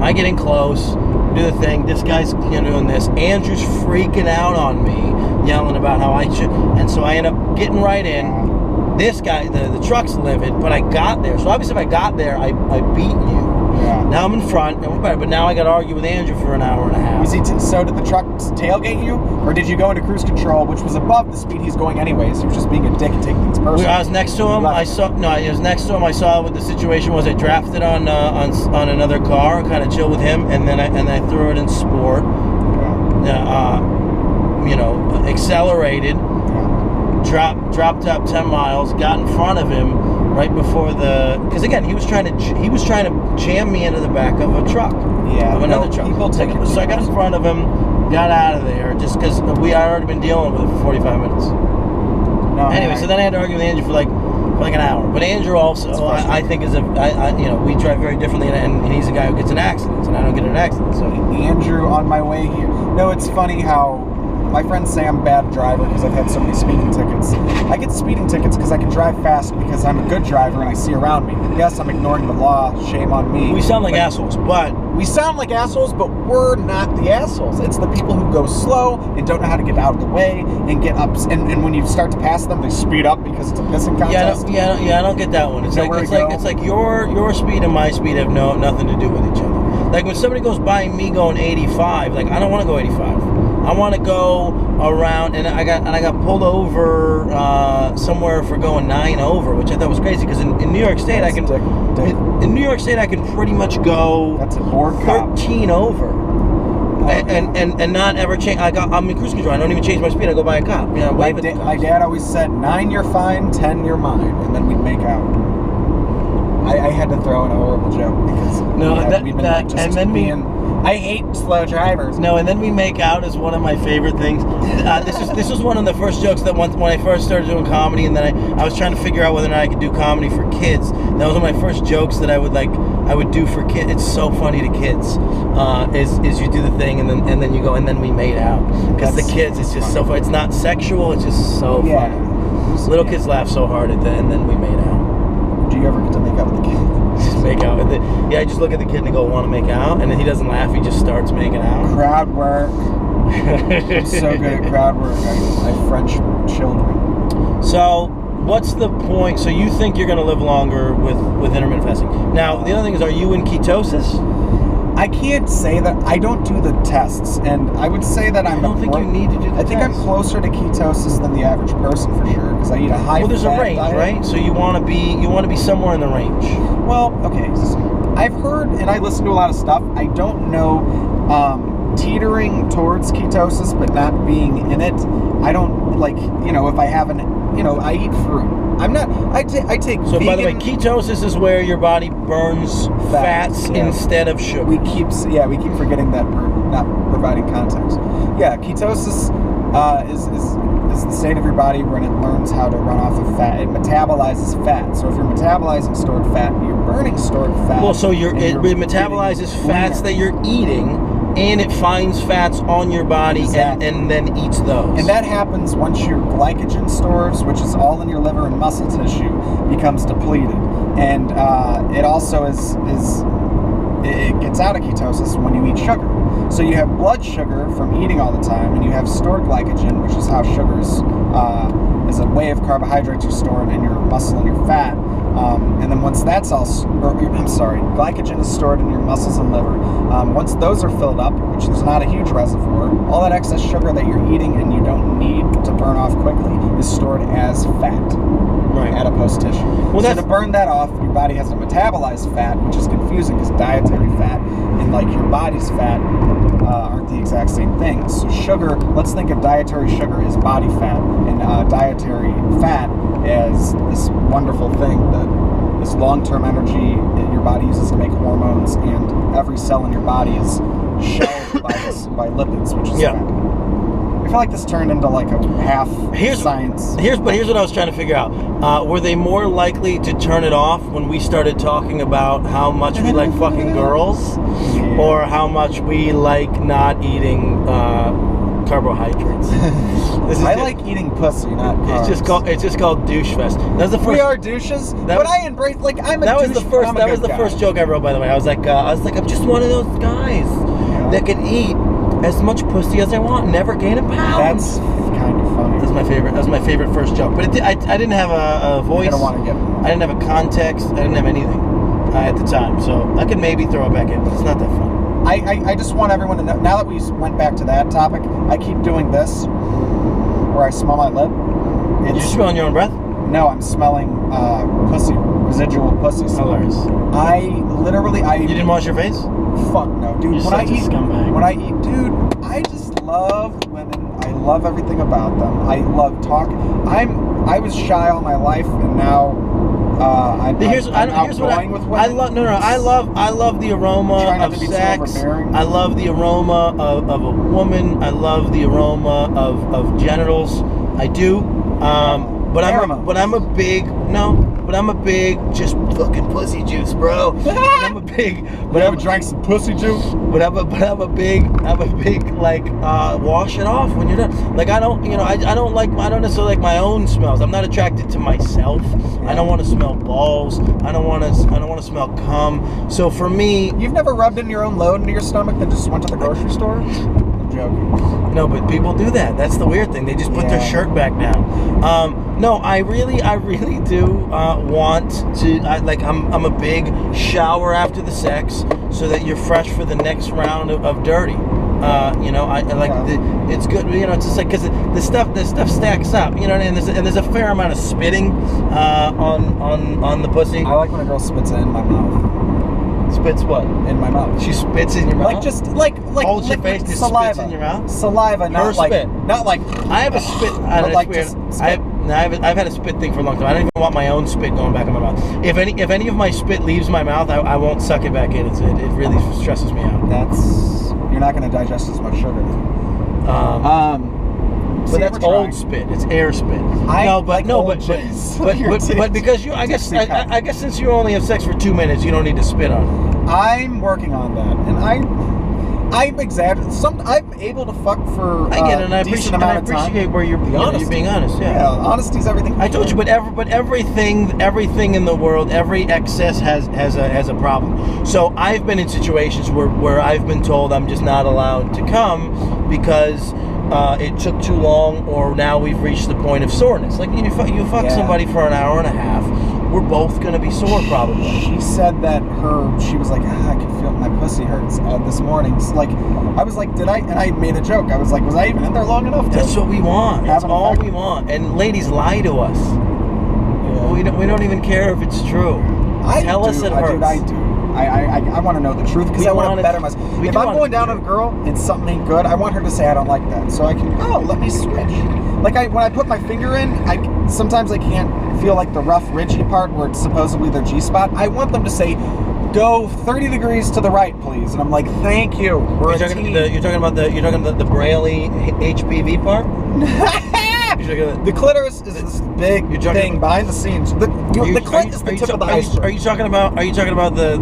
I get in close, do the thing. This guy's doing this. Andrew's freaking out on me, yelling about how I should, and so I end up getting right in. This guy, the truck's livid, but I got there. So obviously if I got there, I beat you. Yeah. Now I'm in front, and we're better, but now I got to argue with Andrew for an hour and a half. So did the truck tailgate you, or did you go into cruise control, which was above the speed he's going anyways? He was just being a dick and taking things personally. I was next to him. I was next to him. I saw what the situation was. I drafted on another car, kind of chill with him, and then I threw it in sport. Yeah. Accelerated. Dropped up 10 miles, got in front of him right before because again he was trying to jam me into the back of a truck, of another truck. So I got in front of him, got out of there, just because we had already been dealing with it for 45 minutes. Anyway, so then I had to argue with Andrew for like an hour. But Andrew also, I think we drive very differently, and he's a guy who gets in accidents, and I don't get in an accident. So Andrew, on my way here, it's funny how. My friends say I'm a bad driver because I've had so many speeding tickets. I get speeding tickets because I can drive fast because I'm a good driver and I see around me. Yes, I'm ignoring the law. Shame on me. We sound like assholes, but we're not the assholes. It's the people who go slow and don't know how to get out of the way and get up. And when you start to pass them, they speed up because it's a pissing contest. I don't get that one. It's like your speed and my speed have nothing to do with each other. Like when somebody goes by me going 85, like I don't want to go 85. I want to go around, and I got pulled over somewhere for going 9 over, which I thought was crazy because in New York State in New York State I can pretty much go 13 over, and not ever change. I'm in cruise control. I don't even change my speed. I go by a cop. My dad always said 9 you're fine, 10 you're mine, and then we'd make out. I had to throw in a horrible joke because I hate slow drivers. No, and then we make out is one of my favorite things. This was one of the first jokes that when I first started doing comedy, and then I was trying to figure out whether or not I could do comedy for kids. That was one of my first jokes that I would do for kids. It's so funny to kids. Is you do the thing and then you go and then we made out, because the kids, it's just so funny. It's not sexual. It's just so funny. Little kids laugh so hard at that, and then we made out. Do you ever get to make out with the kid? Just make out with it. Yeah, I just look at the kid and go, want to make out? And then he doesn't laugh, he just starts making out. Crowd work. I'm so good at crowd work. I French children. So, what's the point? So you think you're going to live longer with intermittent fasting. Now, the other thing is, are you in ketosis? I can't say that. I don't do the tests, and I would say that I don't think you need to do the tests. I think I'm closer to ketosis than the average person for sure, because I eat a high. Well, there's a range, diet. Right? So you want to be somewhere in the range. Well, okay. I've heard, and I listen to a lot of stuff. I don't know, teetering towards ketosis, but not being in it. I don't like, if I haven't, I eat fruit. I take So vegan. By the way, ketosis is where your body burns fats instead of sugar. We keep forgetting that we're not providing context. Yeah, ketosis is the state of your body when it learns how to run off of fat. It metabolizes fat. So if you're metabolizing stored fat, you're burning stored fat. Well, so it metabolizes fats that you're eating, and it finds fats on your body and then eats those. And that happens once your glycogen stores, which is all in your liver and muscle tissue, becomes depleted. And it also it gets out of ketosis when you eat sugar. So you have blood sugar from eating all the time, and you have stored glycogen, which is how sugar is a way of carbohydrates are stored in your muscle and your fat. And then once that's glycogen is stored in your muscles and liver. Once those are filled up, which there's not a huge reservoir, all that excess sugar that you're eating and you don't need to burn off quickly is stored as fat. Right. Adipose tissue. Well, so to burn that off, your body has to metabolize fat, which is confusing because dietary fat and like your body's fat aren't the exact same thing. So sugar, let's think of dietary sugar as body fat and dietary fat as this wonderful thing that this long-term energy that your body uses to make hormones, and every cell in your body is shelled by lipids, which is fat. I feel like this turned into like a half science. Here's what I was trying to figure out. Were they more likely to turn it off when we started talking about how much we like fucking girls, or how much we like not eating carbohydrates? I like eating pussy, not carbs. It's just called douche fest. That's the first. We are douches, but I embrace I'm a douche. That was the first joke I wrote, by the way. I was like, I'm just one of those guys that can eat as much pussy as I want, never gain a pound. That's kind of funny. That was my favorite first joke. But I didn't have a voice. I don't want to get. I didn't have a context. I didn't have anything at the time, so I could maybe throw it back in, but it's not that fun. I just want everyone to know, now that we went back to that topic, I keep doing this, where I smell my lip. You're smelling your own breath? No, I'm smelling pussy, residual pussy. Hilarious. You didn't wash your face? Fuck no, dude. You're such a scumbag. When I eat, dude, I just love women. I love everything about them. I love talking. I was shy all my life, and now I'm outgoing with women. I love the aroma of sex. I love the aroma of a woman. I love the aroma of genitals. I do. But I'm a big just fucking pussy juice, bro. Drank some pussy juice. But I'm a big like wash it off when you're done. Like I don't necessarily like my own smells. I'm not attracted to myself. Yeah. I don't want to smell balls. I don't want to smell cum. So for me, you've never rubbed in your own load into your stomach that just went to the grocery store? I'm joking. No, but people do that. That's the weird thing. They just put their shirt back down. No, I really do want to. I'm a big shower after the sex so that you're fresh for the next round of dirty. It's good. It's just like because the stuff stacks up. You know, and there's a fair amount of spitting on the pussy. I like when a girl spits it in my mouth. Spits what? In my mouth. She spits in your mouth? Like holds your face, just saliva. spits in your mouth? Saliva, not like spit. Not like I have a spit. I've had a spit thing for a long time. I don't even want my own spit going back in my mouth. If any of my spit leaves my mouth, I won't suck it back in. It really stresses me out. You're not going to digest as much sugar. But that's old spit. It's air spit. But because you, I guess since you only have sex for 2 minutes, you don't need to spit on it. I'm working on that, and I'm exaggerating. I'm able to fuck for I get it, and I appreciate where you're being honest. You're being honest. Yeah, honesty's everything. I told you, but everything in the world, every excess has a problem. So I've been in situations where I've been told I'm just not allowed to come because it took too long, or now we've reached the point of soreness. Like you fuck somebody for an hour and a half, we're both gonna be sore probably. She said that she was like, I can feel my pussy hurts this morning. So, like, I was like, and I made a joke. I was like, was I even in there long enough? That's what we want. That's all we want. And ladies lie to us. Yeah. We don't even care if it's true. Tell us it hurts. Dude, I do. I want to know the truth because I want to better myself. If I'm going down on a girl and something ain't good, I want her to say I don't like that, so I can let me switch. Like when I put my finger in, sometimes I can't feel like the rough ridgy part where it's supposedly their G-spot. I want them to say, go 30 degrees to the right, please, and I'm like, thank you. You're talking about the Braille HPV part. The clitoris is this big thing behind the scenes. The clit is the tip of the iceberg. Are you talking about the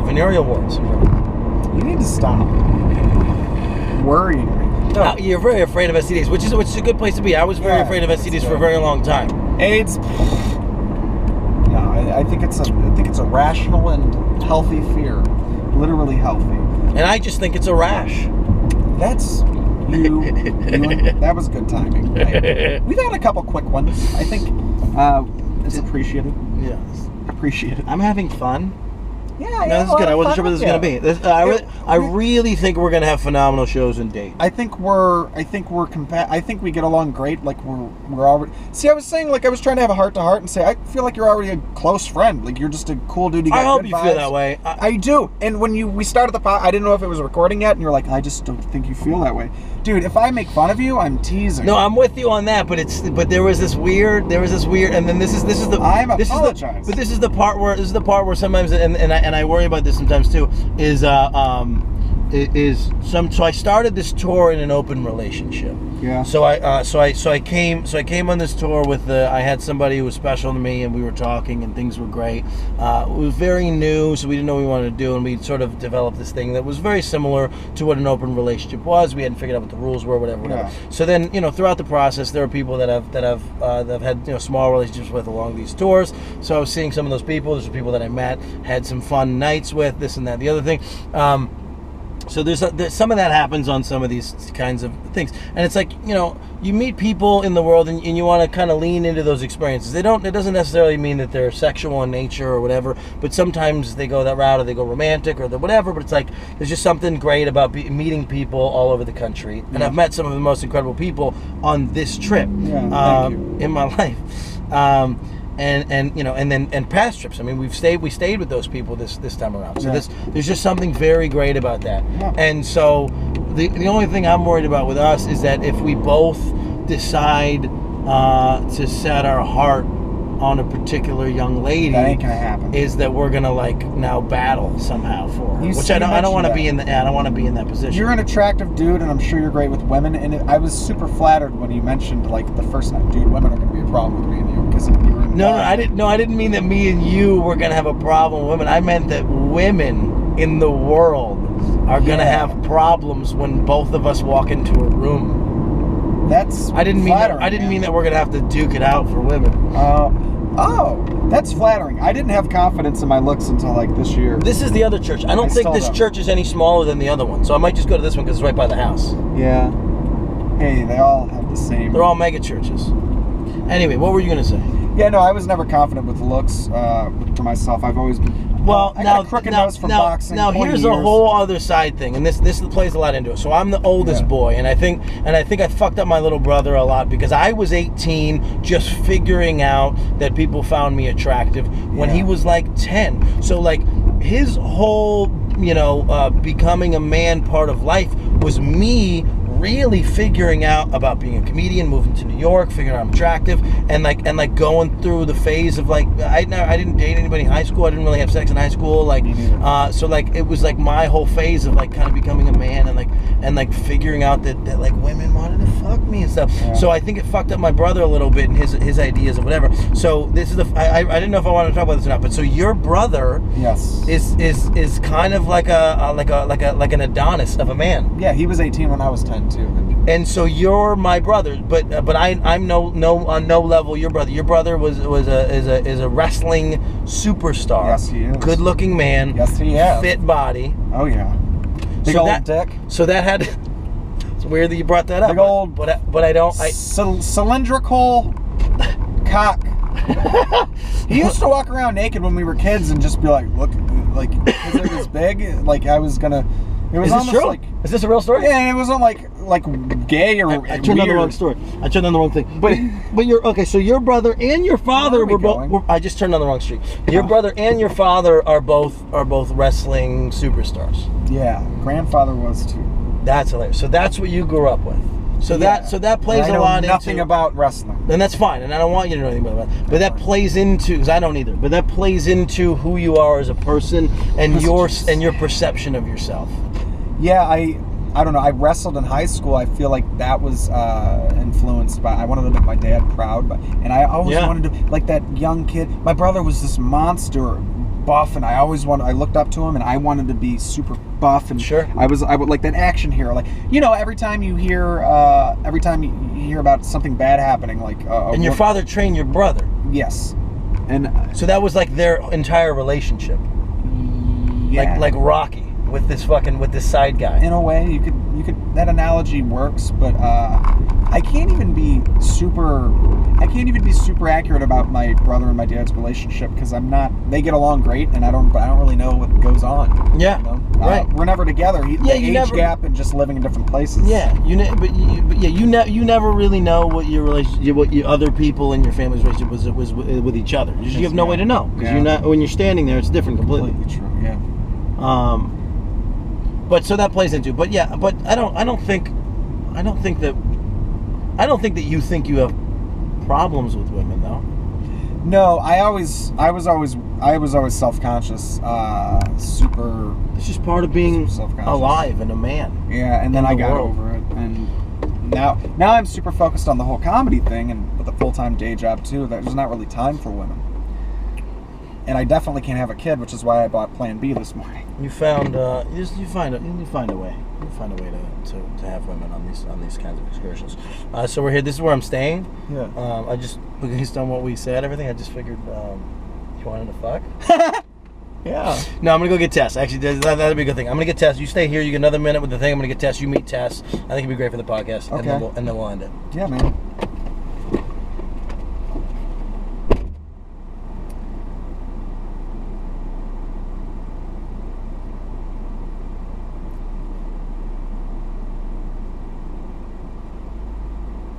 venereal warts? You need to stop worrying me. No, you're very afraid of STDs, which is a good place to be. I was very afraid of STDs for a very long time. AIDS. No, I think it's a rational and healthy fear, literally healthy. And I just think it's a rash. That's. That was good timing. We've had a couple quick ones. I think it's appreciated. Yes. Appreciated. I'm having fun. Yeah, no, this is good. I wasn't sure what this was going to be. I really think we're going to have phenomenal shows and dates. I think we get along great. Like we're already. See, I was saying, like, I was trying to have a heart to heart and say I feel like you're already a close friend. Like you're just a cool dude. I hope you feel that way. I do. And when we started the pod, I didn't know if it was recording yet, and you're like, I just don't think you feel that way, dude. If I make fun of you, I'm teasing. No, I'm with you on that. But there was this weird, and then this is the. But this is the part where sometimes, and I worry about this sometimes too, so I started this tour in an open relationship. Yeah. So I came on this tour with I had somebody who was special to me, and we were talking, and things were great. It was very new, so we didn't know what we wanted to do, and we sort of developed this thing that was very similar to what an open relationship was. We hadn't figured out what the rules were, whatever. Yeah. So then, throughout the process, there are people that I've had small relationships with along these tours. So I was seeing some of those people. There's people that I met, had some fun nights with, this and that, the other thing. So there's some of that happens on some of these kinds of things, and it's like you meet people in the world and you want to kind of lean into those experiences. It doesn't necessarily mean that they're sexual in nature or whatever, but sometimes they go that route or they go romantic or whatever. But it's like there's just something great about meeting people all over the country, and I've met some of the most incredible people on this trip in my life. And past trips. I mean, we stayed with those people this time around. So there's just something very great about that. Yeah. And so the only thing I'm worried about with us is that if we both decide to set our heart on a particular young lady, that ain't gonna happen. Is that we're gonna now battle somehow for her, which I don't want to be in. I don't want to be in that position. You're an attractive dude, and I'm sure you're great with women. And I was super flattered when you mentioned the first night, dude, women are gonna be a problem with me and you because you were. No, I didn't mean that me and you were gonna have a problem with women. I meant that women in the world are gonna have problems when both of us walk into a room. That's I didn't mean that we're gonna have to duke it out for women. That's flattering. I didn't have confidence in my looks until this year. This is the other church. I don't think this church is any smaller than the other one, so I might just go to this one because it's right by the house. Yeah. Hey, they all have the same. They're all mega churches. Anyway, what were you gonna say? Yeah, no, I was never confident with looks for myself. I've always been. Well, I got a crooked nose from boxing. Now here's a whole other side thing, and this plays a lot into it. So I'm the oldest boy, and I think I fucked up my little brother a lot because I was 18, just figuring out that people found me attractive when he was 10. So his whole becoming a man part of life was me really figuring out about being a comedian, moving to New York, figuring out I'm attractive, and going through the phase of I didn't date anybody in high school. I didn't really have sex in high school. So it was my whole phase of kind of becoming a man and figuring out that women wanted to fuck me and stuff. Yeah. So I think it fucked up my brother a little bit and his ideas or whatever. So this is I didn't know if I wanted to talk about this or not. But so your brother is kind of like an Adonis of a man. Yeah, he was 18 when I was 10 too. And so you're my brother, but I'm on no level your brother. Your brother is a wrestling superstar. Yes, he is. Good looking man. Yes, he is. Fit body. Oh yeah. Big old dick. So that had. It's weird that you brought that up. Big old. But I don't. Cylindrical cock. He used to walk around naked when we were kids and just be look, because it was big. I was gonna. It was almost true? Is this a real story? Yeah, and it wasn't gay or I turned on the wrong story. I turned on the wrong thing. But you're okay. So your brother and your father were both. I just turned on the wrong street. Your brother and your father are both wrestling superstars. Yeah, grandfather was too. That's hilarious. So that's what you grew up with. So that plays a lot into nothing about wrestling. And that's fine, and I don't want you to know anything about that. But that plays into, because I don't either. But that plays into who you are as a person and your perception of yourself. Yeah, I don't know. I wrestled in high school. I feel like that was influenced by. I wanted to make my dad proud, and I always wanted to that young kid. My brother was this monster buff, and I looked up to him, and I wanted to be super buff. And sure, I would like that action hero. Every time you hear about something bad happening, and your father trained your brother. Yes, and so that was their entire relationship. Yeah, like Rocky. With this side guy. In a way, you could that analogy works, but I can't even be I can't even be super accurate about my brother and my dad's relationship because they get along great, and I don't really know what goes on. Yeah, you know? right. We're never together. The age gap and just living in different places. Yeah, you never really know what your relationship, what your other people in your family's relationship was with each other. You have no way to know because you're not, when you're standing there, it's different completely. True. Yeah. But so that plays into it. But yeah, but I don't think that you think you have problems with women though. No, I was always self-conscious, super. It's just part of being alive and a man. Yeah, and then I got over it, and now I'm super focused on the whole comedy thing, and with a full-time day job too. There's not really time for women, and I definitely can't have a kid, which is why I bought Plan B this morning. You find a way. You find a way to have women on these kinds of excursions. So we're here. This is where I'm staying. Yeah. I just, based on what we said, everything, I just figured you wanted to fuck. Yeah. No, I'm gonna go get Tess. Actually, that'd be a good thing. I'm gonna get Tess. You stay here. You get another minute with the thing. I'm gonna get Tess. You meet Tess. I think it'd be great for the podcast. Okay. And then we'll end it. Yeah, man.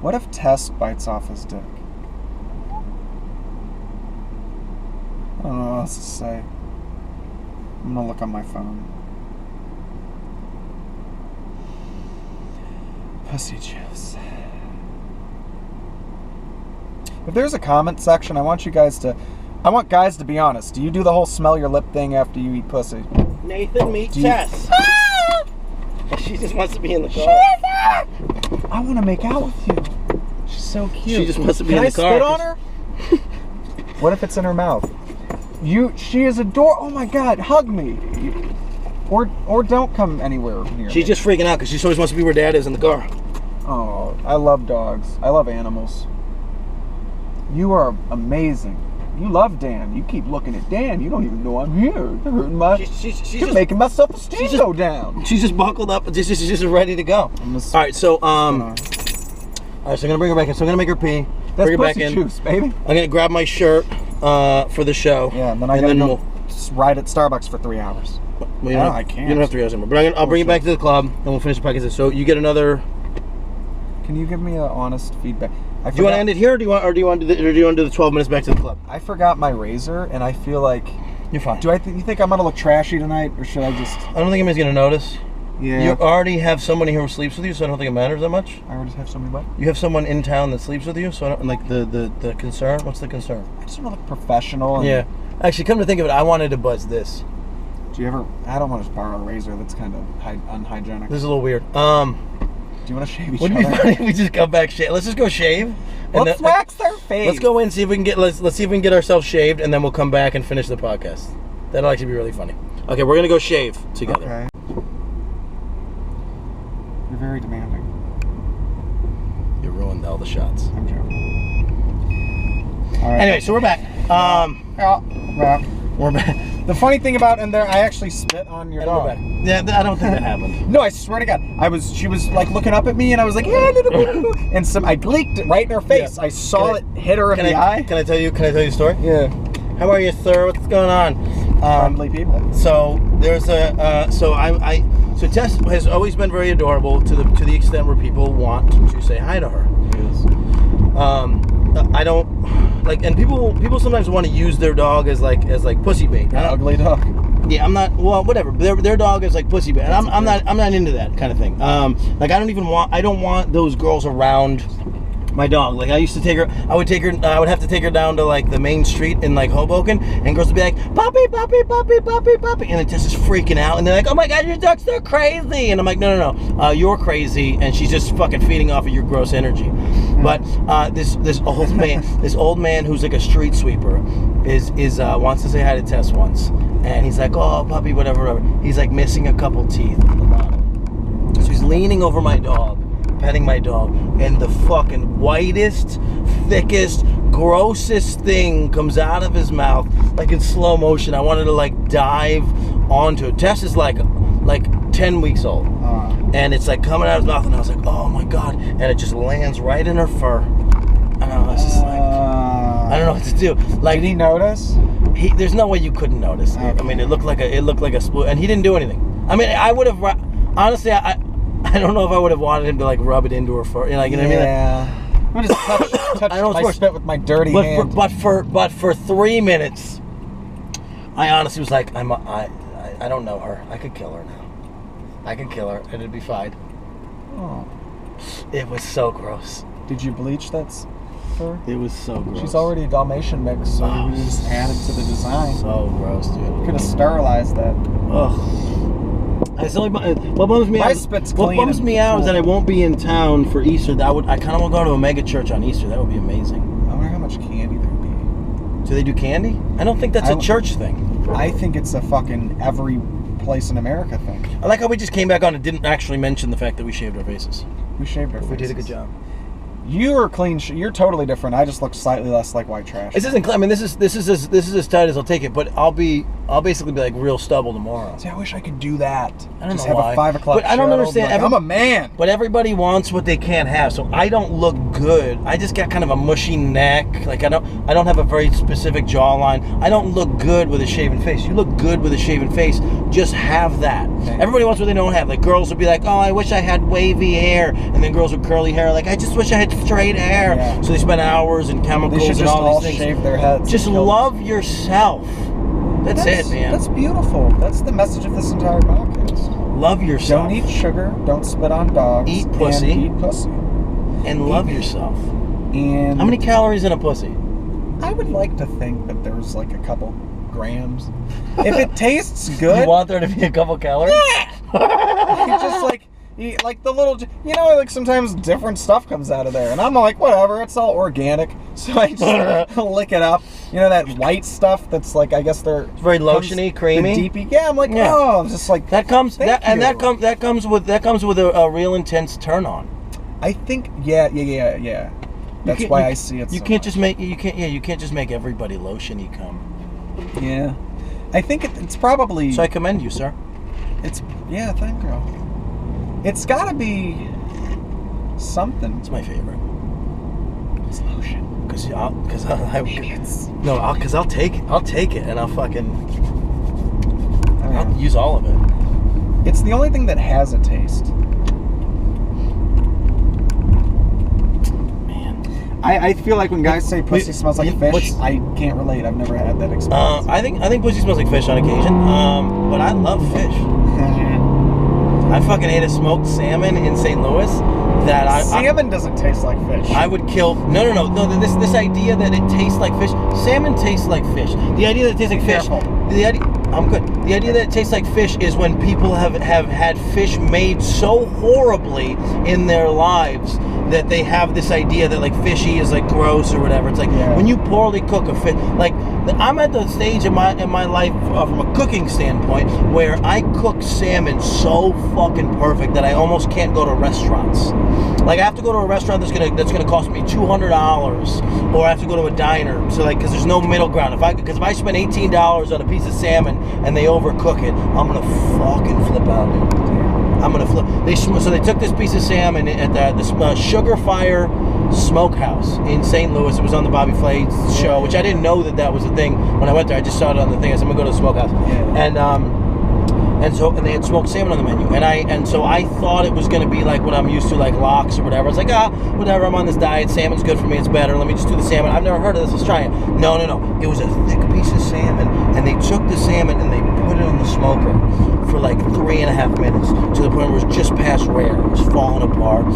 What if Tess bites off his dick? I don't know what else to say. I'm gonna look on my phone. Pussy juice. If there's a comment section, I want guys to be honest. Do you do the whole smell your lip thing after you eat pussy? Nathan, meet Tess. She just wants to be in the car. I want to make out with you. She's so cute. She just wants to be in the car. Can I spit on her? What if it's in her mouth? She is adorable. Oh my God, hug me. Or don't come anywhere near me. She's just freaking out because she always wants to be where Dad is in the car. Oh, I love dogs. I love animals. You are amazing. You love Dan. You keep looking at Dan. You don't even know I'm here. You're hurting you're making my self-esteem go down. She's just buckled up. She's just ready to go. All right, so I'm gonna bring her back in. So I'm gonna make her pee. That's bring her back pussy in. Juice, baby. I'm gonna grab my shirt for the show. Yeah, and then I gotta go ride at Starbucks for 3 hours. Well, I can't. You don't have 3 hours anymore. But I'll bring you back to the club, and we'll finish the podcast. So you get another. Can you give me an honest feedback? Do you want to end it here, or do you want to do the 12 minutes back to the club? I forgot my razor, and I feel like you're fine. You think I'm gonna look trashy tonight, or should I just? I don't think anybody's gonna notice. Yeah. You already have somebody who sleeps with you, so I don't think it matters that much. I already have somebody what? You have someone in town that sleeps with you, so I don't like the concern. What's the concern? I just want to look professional. And yeah. Actually, come to think of it, I wanted to buzz this. Do you ever? I don't want to borrow a razor. That's kind of unhygienic. This is a little weird. Do you want to shave each other? Wouldn't it be funny if we just come back shave? Let's just go shave. Let's wax their face. Let's go in and see if we can get. Let's see if we can get ourselves shaved, and then we'll come back and finish the podcast. That'll actually be really funny. Okay, we're gonna go shave together. Okay. You're very demanding. You ruined all the shots. I'm joking. All right. Anyway, so we're back. We're back. The funny thing about I actually spit on your dog. Yeah, I don't think that happened. No, I swear to God, she was like looking up at me, and I was like, and I gleeked it right in her face. Yeah. I saw it hit her in the eye. Can I tell you a story? Yeah. How are you, sir? What's going on? Friendly people. So there's so Tess has always been very adorable to the extent where people want to say hi to her. Yes. I don't like, and people sometimes want to use their dog as like pussy bait. An ugly dog. Yeah, I'm not. Well, whatever. Their dog is like pussy bait, and I'm not into that kind of thing. Like I don't want those girls around my dog. Like I would have to take her down to like the main street in like Hoboken, and girls would be like, puppy, puppy, puppy, puppy, puppy, and it just is freaking out, and they're like, oh my God, your dog's so crazy, and I'm like, no, you're crazy, and she's just fucking feeding off of your gross energy. But this old man who's like a street sweeper is wants to say hi to Tess once, and he's like, oh puppy, whatever. He's like missing a couple teeth at the bottom, so he's leaning over my dog, petting my dog, and the fucking whitest, thickest, grossest thing comes out of his mouth, like in slow motion. I wanted to like dive onto it. Tess is like 10 weeks old, and it's like coming out of his mouth, and I was like, oh my God, and it just lands right in her fur, know. It's just like I don't know what to do. Like, did he notice? There's no way you couldn't notice. Okay. I mean, it looked like a split, and he didn't do anything. I mean, I would have honestly. I don't know if I would have wanted him to like rub it into her fur. You know what I mean? Yeah. I'm just touch my spit with my dirty hand. But for 3 minutes, I honestly was like, I don't know her. I could kill her now. I could kill her, and it'd be fine. Oh. It was so gross. Did you bleach that fur? It was so gross. She's already a Dalmatian mix, so we just added to the design. So gross, dude. Could have sterilized that. Ugh. What bums me my out? spit's What clean bums me out is that I won't be in town for Easter. I kind of want to go to a mega church on Easter. That would be amazing. I wonder how much candy there'd be. Do they do candy? I don't think that's a church thing. I think it's a fucking every place in America thing. I like how we just came back on and didn't actually mention the fact that we shaved our faces. We shaved our faces. We did a good job. You are clean. You're totally different. I just look slightly less like white trash. This isn't. I mean, this is as tight as I'll take it. But I'll basically be like real stubble tomorrow. See, I wish I could do that. I don't just know have why. a 5 o'clock. But I don't understand. Like, I'm a man. But everybody wants what they can't have. So I don't look good. I just got kind of a mushy neck. Like I don't have a very specific jawline. I don't look good with a shaven face. You look good with a shaven face. Just have that. Okay. Everybody wants what they don't have. Like girls would be like, oh, I wish I had wavy hair, and then girls with curly hair, like I just wish I had straight hair. Yeah. So they spend hours in chemicals and all these things. Shave their heads. Just love yourself. That's it, man. That's beautiful. That's the message of this entire podcast. Love yourself. Don't eat sugar. Don't spit on dogs. Eat pussy. And eat pussy. And love yourself. And how many calories in a pussy? I would like to think that there's like a couple grams. If it tastes good. You want there to be a couple calories? Yeah. You just like eat like the little, like sometimes different stuff comes out of there, and I'm like, whatever, it's all organic, so I just lick it up. You know that white stuff that's like, I guess they're very lotiony, creamy. Deepy. Yeah, I'm like, oh, just like that comes that comes with a real intense turn on. I think, yeah. That's why I see it. You can't just make everybody lotiony come. Yeah, I think it's probably. So I commend you, sir. Thank you. It's got to be something. It's my favorite. It's lotion. Because I'll take it, and I'll use all of it. It's the only thing that has a taste. Man, I feel like when guys say pussy smells like fish, I can't relate. I've never had that experience. I think pussy smells like fish on occasion. But I love fish. I fucking ate a smoked salmon in St. Louis that salmon doesn't taste like fish. I would kill. No. This idea that it tastes like fish. Salmon tastes like fish. The idea that it tastes like fish. I'm good. The idea that it tastes like fish is when people have had fish made so horribly in their lives that they have this idea that like fishy is like gross or whatever. It's like when you poorly cook a fish. Like I'm at the stage in my life from a cooking standpoint where I cook salmon so fucking perfect that I almost can't go to restaurants. Like I have to go to a restaurant that's gonna cost me $200, or I have to go to a diner. So like, because there's no middle ground. If I spend $18 on a piece of salmon and they overcook it, I'm gonna fucking flip out. I'm gonna flip. So they took this piece of salmon at the Sugar Fire Smokehouse in St. Louis. It was on the Bobby Flay show, which I didn't know that was a thing when I went there. I just saw it on the thing. I said, I'm gonna go to the smokehouse, and they had smoked salmon on the menu, and so I thought it was gonna be like what I'm used to, like lox or whatever. It's like, whatever, I'm on this diet, salmon's good for me, it's better, let me just do the salmon. I've never heard of this, let's try it. No. It was a thick piece of salmon, and they took the salmon and they put it on the smoker for like 3.5 minutes, to the point where it was just past rare. It was falling apart.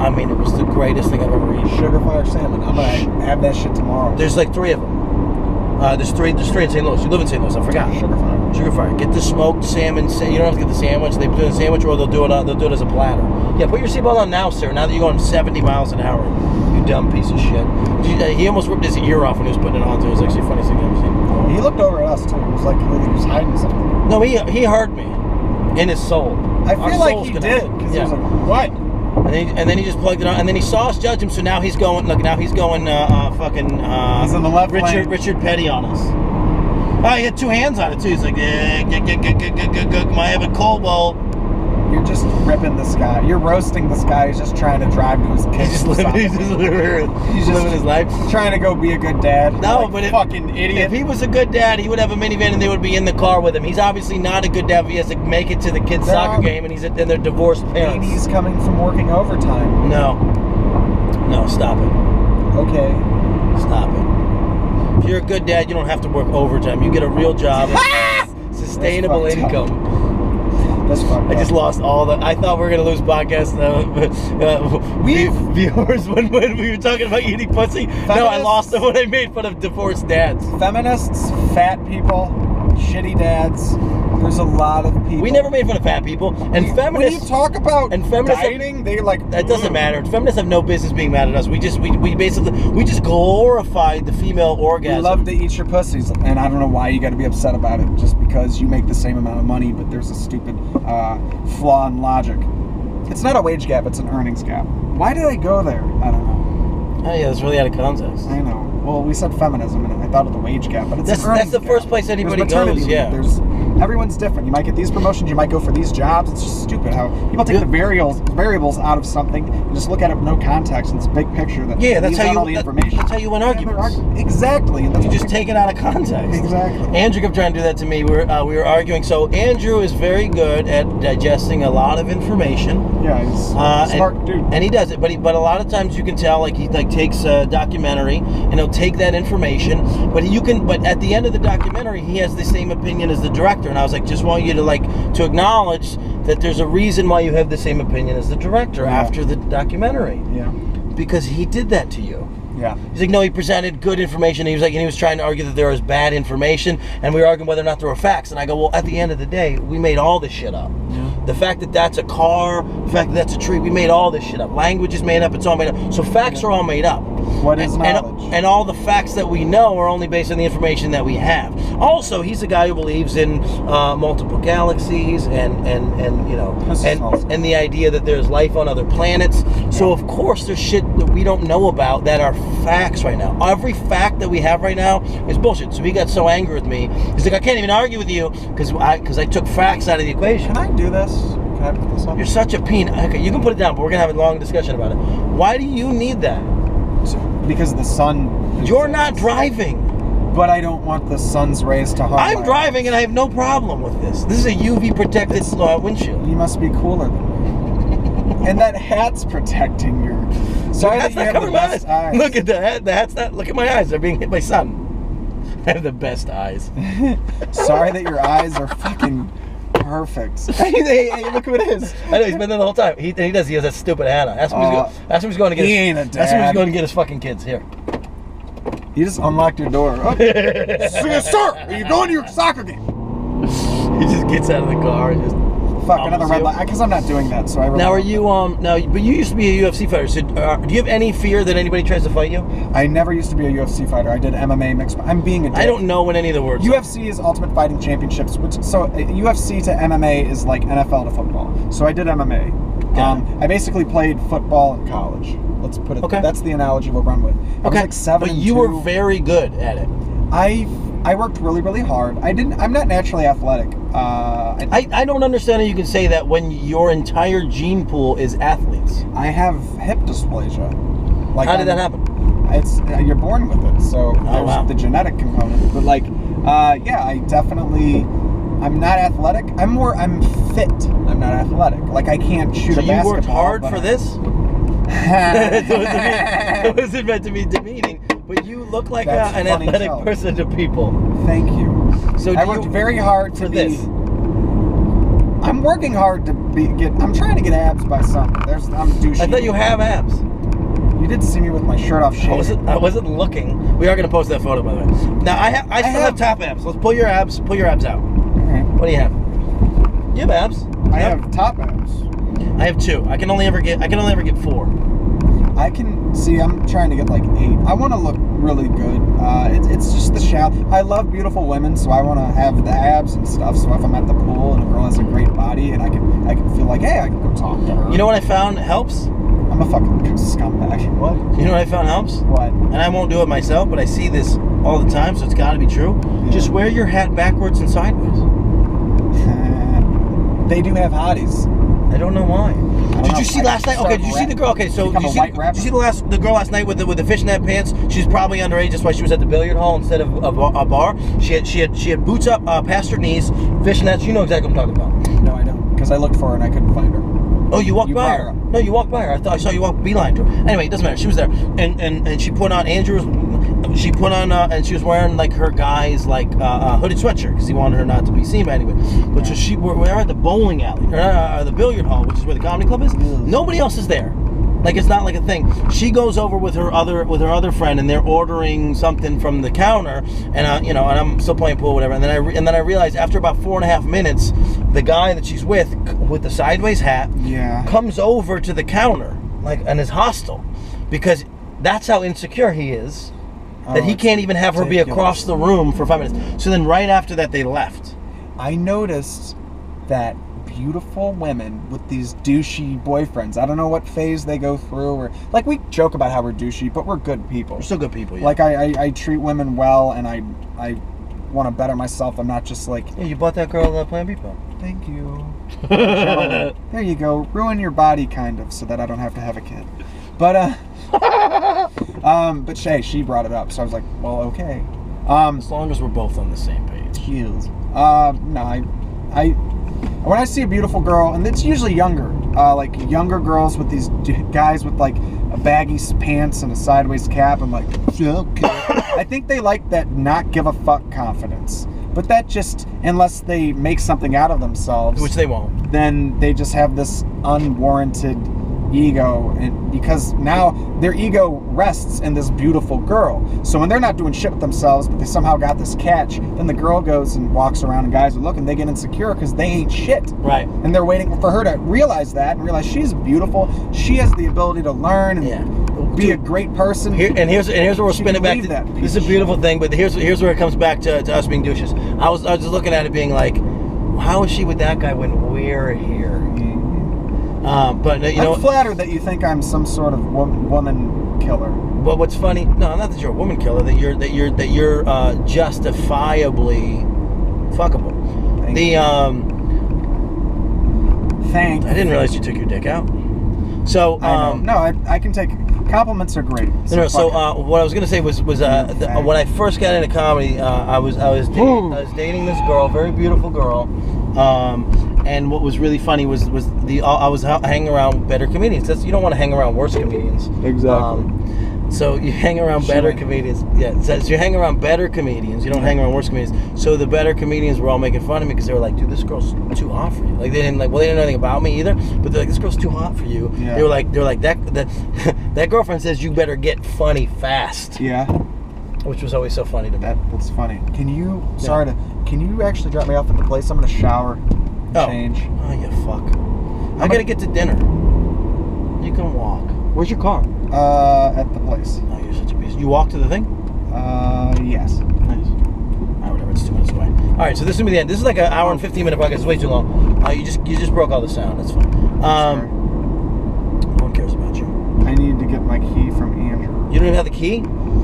I mean, it was the greatest thing I've ever eaten. Sugar Fire salmon. I'm gonna have that shit tomorrow. There's like 3 of them. There's three in St. Louis. You live in St. Louis. I forgot. Sugar Fire. Get the smoked salmon. You don't have to get the sandwich. They put it in a sandwich, or they'll do it as a platter. Yeah, put your seatbelt on now, sir. Now that you're going 70 miles an hour, you dumb piece of shit. He almost ripped his ear off when he was putting it on. Too. It was actually the funniest thing I've ever seen. He looked over at us too. It was like he was hiding something. No, he heard me in his soul. I feel like he did, because he was like, what? And then he just plugged it on, and then he saw us judge him. So now he's going. Look, now he's going. He's on the left lane. Richard Petty on us. Oh, he had 2 hands on it too. He's like, my Evan Colwell. You're just ripping this guy. You're roasting this guy. He's just trying to drive to his kids. He's just living his life. Trying to go be a good dad. No, like, but fucking idiot. If he was a good dad, he would have a minivan and they would be in the car with him. He's obviously not a good dad if he has to make it to the kids' soccer game and they're divorced parents. He's coming from working overtime. No, stop it. Okay. Stop it. If you're a good dad, you don't have to work overtime. You get a real job. Sustainable income. That's fucked I just lost all the. I thought we were gonna lose podcast viewers when we were talking about eating pussy. No, I lost them when I made fun of divorced dads. Feminists, fat people, shitty dads. There's a lot of people. We never made fun of fat people, and feminists. When you talk about dieting, they like. That doesn't matter. Feminists have no business being mad at us. We just glorified the female orgasm. We love to eat your pussies, and I don't know why you got to be upset about it. Just because you make the same amount of money, but there's a stupid flaw in logic. It's not a wage gap; it's an earnings gap. Why did I go there? I don't know. Oh yeah, it's really out of context. I know. Well, we said feminism, and I thought of the wage gap, but that's the first place anybody goes. Yeah. Everyone's different. You might get these promotions. You might go for these jobs. It's just stupid how people take the variables out of something and just look at it with no context. And it's a big picture that that's how all the information. That's how you win arguments. Exactly. You just take it out of context. Exactly. Andrew kept trying to do that to me. We were arguing. So Andrew is very good at digesting a lot of information. Yeah, he's a smart dude. And he does it. But a lot of times you can tell he takes a documentary and he'll take that information. But at the end of the documentary he has the same opinion as the director. And I was like, just want you to acknowledge that there's a reason why you have the same opinion as the director after the documentary. Yeah. Because he did that to you. Yeah. He's like, no, he presented good information. And he was trying to argue that there was bad information, and we were arguing whether or not there were facts. And I go, well, at the end of the day, we made all this shit up. Yeah. The fact that that's a car, the fact that that's a tree, we made all this shit up. Language is made up, it's all made up. So facts are all made up. What is knowledge? And all the facts that we know are only based on the information that we have. Also, he's a guy who believes in multiple galaxies and the idea that there's life on other planets. So of course there's shit that we don't know about that are facts right now. Every fact that we have right now is bullshit. So he got so angry with me. He's like, I can't even argue with you because I took facts out of the equation. Can I do this? Can I put this up? You're such a peanut. Okay, you can put it down, but we're gonna have a long discussion about it. Why do you need that? Because the sun. You're not driving. But I don't want the sun's rays to harm. I'm driving and I have no problem with this. This is a UV protected windshield. You must be cooler than me. And that hat's protecting your. Sorry that you have the best eyes. Look at the hat. The hat's not. Look at my eyes. They're being hit by sun. I have the best eyes. Sorry that your eyes are fucking perfect. Hey, look who it is. I know he's been there the whole time. He has that stupid hat on. That's what he's going to get. He ain't a dad. That's what he's going to get his fucking kids here. You just unlocked your door. Oh. Sir, are you going to your soccer game? He just gets out of the car and just. Fuck, another red light. Because I'm not doing that, so I really. Now, are you but you used to be a UFC fighter. So, do you have any fear that anybody tries to fight you? I never used to be a UFC fighter. I did MMA mixed. I'm being a dick. I don't know what any of the words. UFC is Ultimate Fighting Championships, so UFC to MMA is like NFL to football. So I did MMA. I basically played football in college. Let's put it. Okay. That's the analogy we'll run with. I was like 7-2. But you were very good at it. I worked really, really hard. I'm not naturally athletic. I don't understand how you can say that when your entire gene pool is athletes. I have hip dysplasia. How did that happen? It's you're born with it, so there's the genetic component. But I definitely. I'm not athletic. I'm fit. I'm not athletic. Like I can't shoot a basketball. So you worked hard for this? It wasn't meant to be demeaning. But you look like an athletic person to people. Thank you. So I worked very hard for this. I'm working hard to I'm trying to get abs by summer. I'm douchey. I thought you have abs. You did see me with my shirt off shaved. I wasn't looking. We are going to post that photo, by the way. Now I still have top abs. Let's pull your abs. Pull your abs out. Okay. What do you have? You have abs. I have top abs. I have 2. I can only ever get 4. I can see. I'm trying to get like 8. I want to look really good. It's just the shallow. I love beautiful women, so I want to have the abs and stuff. So if I'm at the pool and a girl has a great body, and I can feel like, hey, I can go talk to her. You know what I found helps? I'm a fucking scumbag. What? You know what I found helps? What? And I won't do it myself, but I see this all the time, so it's got to be true. Yeah. Just wear your hat backwards and sideways. They do have hotties. I don't know why. Did you see last night? Okay, did you see the girl? Okay, so did you see the girl last night with the fishnet pants? She's probably underage. That's why she was at the billiard hall instead of a bar. She had boots up past her knees, fishnets. You know exactly what I'm talking about. No, I don't, because I looked for her and I couldn't find her. Oh, you walked by her? No, you walked by her. I thought I saw you walk beeline to her. Anyway, it doesn't matter. She was there, and she put on She put on and she was wearing like her guy's like hooded sweatshirt because he wanted her not to be seen by anybody. But so we're at the bowling alley or the billiard hall, which is where the comedy club is. Nobody else is there. Like, it's not like a thing. She goes over with her other friend, and they're ordering something from the counter, and and I'm still playing pool, whatever. And then I realized after about 4.5 minutes, the guy that she's with the sideways hat comes over to the counter, like, and is hostile, because that's how insecure he is, that he can't even have her be across the room for 5 minutes. So then right after that, they left. I noticed that beautiful women with these douchey boyfriends. I don't know what phase they go through, or like, we joke about how we're douchey, but we're good people. We're still good people. Yeah. Like I treat women well, and I want to better myself. I'm not just like, yeah, you bought that girl Plan B pill. Thank you. There you go. Ruin your body, kind of, so that I don't have to have a kid. But but she brought it up, so I was like, well, okay. As long as we're both on the same page. No, when I see a beautiful girl, and it's usually younger, like younger girls with these guys with like a baggy pants and a sideways cap, I'm like, okay. I think they like that not give a fuck confidence. But that just, unless they make something out of themselves, which they won't, then they just have this unwarranted ego, and because now their ego rests in this beautiful girl. So when they're not doing shit with themselves, but they somehow got this catch, then the girl goes and walks around, and guys are looking, they get insecure because they ain't shit. Right. And they're waiting for her to realize that, and realize she's beautiful. She has the ability to learn and be a great person. Here's where we'll spin it back to. This is a beautiful thing, but here's where it comes back to us being douches. I was just looking at it being like, how is she with that guy when we're here? But I'm flattered that you think I'm some sort of woman killer. But what's funny? No, not that you're a woman killer. That you're justifiably fuckable. Thank you. I didn't realize you took your dick out. So I can take compliments are great. So what I was gonna say was when I first got into comedy, I was dating this girl, very beautiful girl. And what was really funny was I was hanging around better comedians. You don't want to hang around worse comedians. Exactly. So you hang around better comedians. Yeah. So you hang around better comedians. You don't hang around worse comedians. So the better comedians were all making fun of me because they were like, "Dude, this girl's too hot for you." Like they didn't know anything about me either. But they're like, "This girl's too hot for you." Yeah. They were like that girlfriend says you better get funny fast. Yeah. Which was always so funny to me. That's funny. Can you actually drop me off at the place? I'm gonna shower. Change. Oh, you fuck. I gotta get to dinner. You can walk. Where's your car? At the place. Oh, you're such a piece. You walk to the thing? Yes. Nice. Alright, whatever. It's 2 minutes away. Alright, so this is gonna be the end. This is like an hour and 15-minute podcast. It's way too long. You just broke all the sound. That's fine. No one cares about you. I need to get my key from Andrew. You don't even have the key?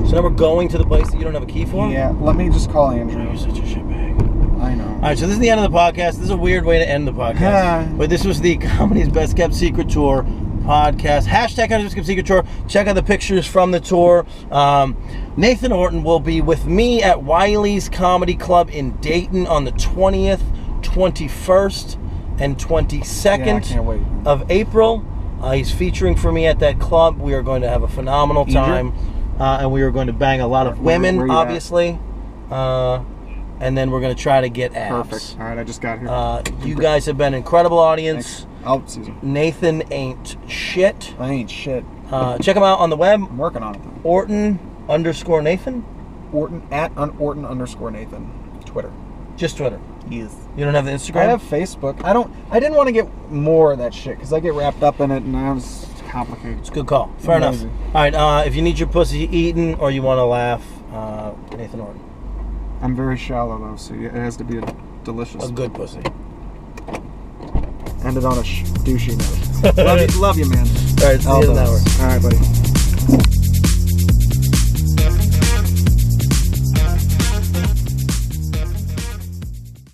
So now we're going to the place that you don't have a key for? Yeah. Let me just call Andrew. You're such a shitbag. I know. Alright, so this is the end of the podcast. This is a weird way to end the podcast. But this was the Comedy's Best Kept Secret Tour podcast. Hashtag Comedy's Best Kept Secret Tour. Check out the pictures from the tour. Nathan Orton will be with me at Wiley's Comedy Club in Dayton on the 20th, 21st, and 22nd of April. He's featuring for me at that club. We are going to have a phenomenal time. And we are going to bang a lot of women, obviously. And then we're going to try to get abs. Perfect. All right, I just got here. You guys have been an incredible audience. Susan. Nathan ain't shit. I ain't shit. Check him out on the web. I'm working on it, though. Orton_Nathan? Orton_Nathan. Twitter. Just Twitter? Yes. You don't have the Instagram? I have Facebook. I didn't want to get more of that shit, because I get wrapped up in it, and it's complicated. It's a good call. Fair enough. All right, if you need your pussy eaten or you want to laugh, Nathan Orton. I'm very shallow, though, so it has to be a delicious. A good pussy. End it on a douchey note. Love you, man. All right, see you in an hour. All right, buddy.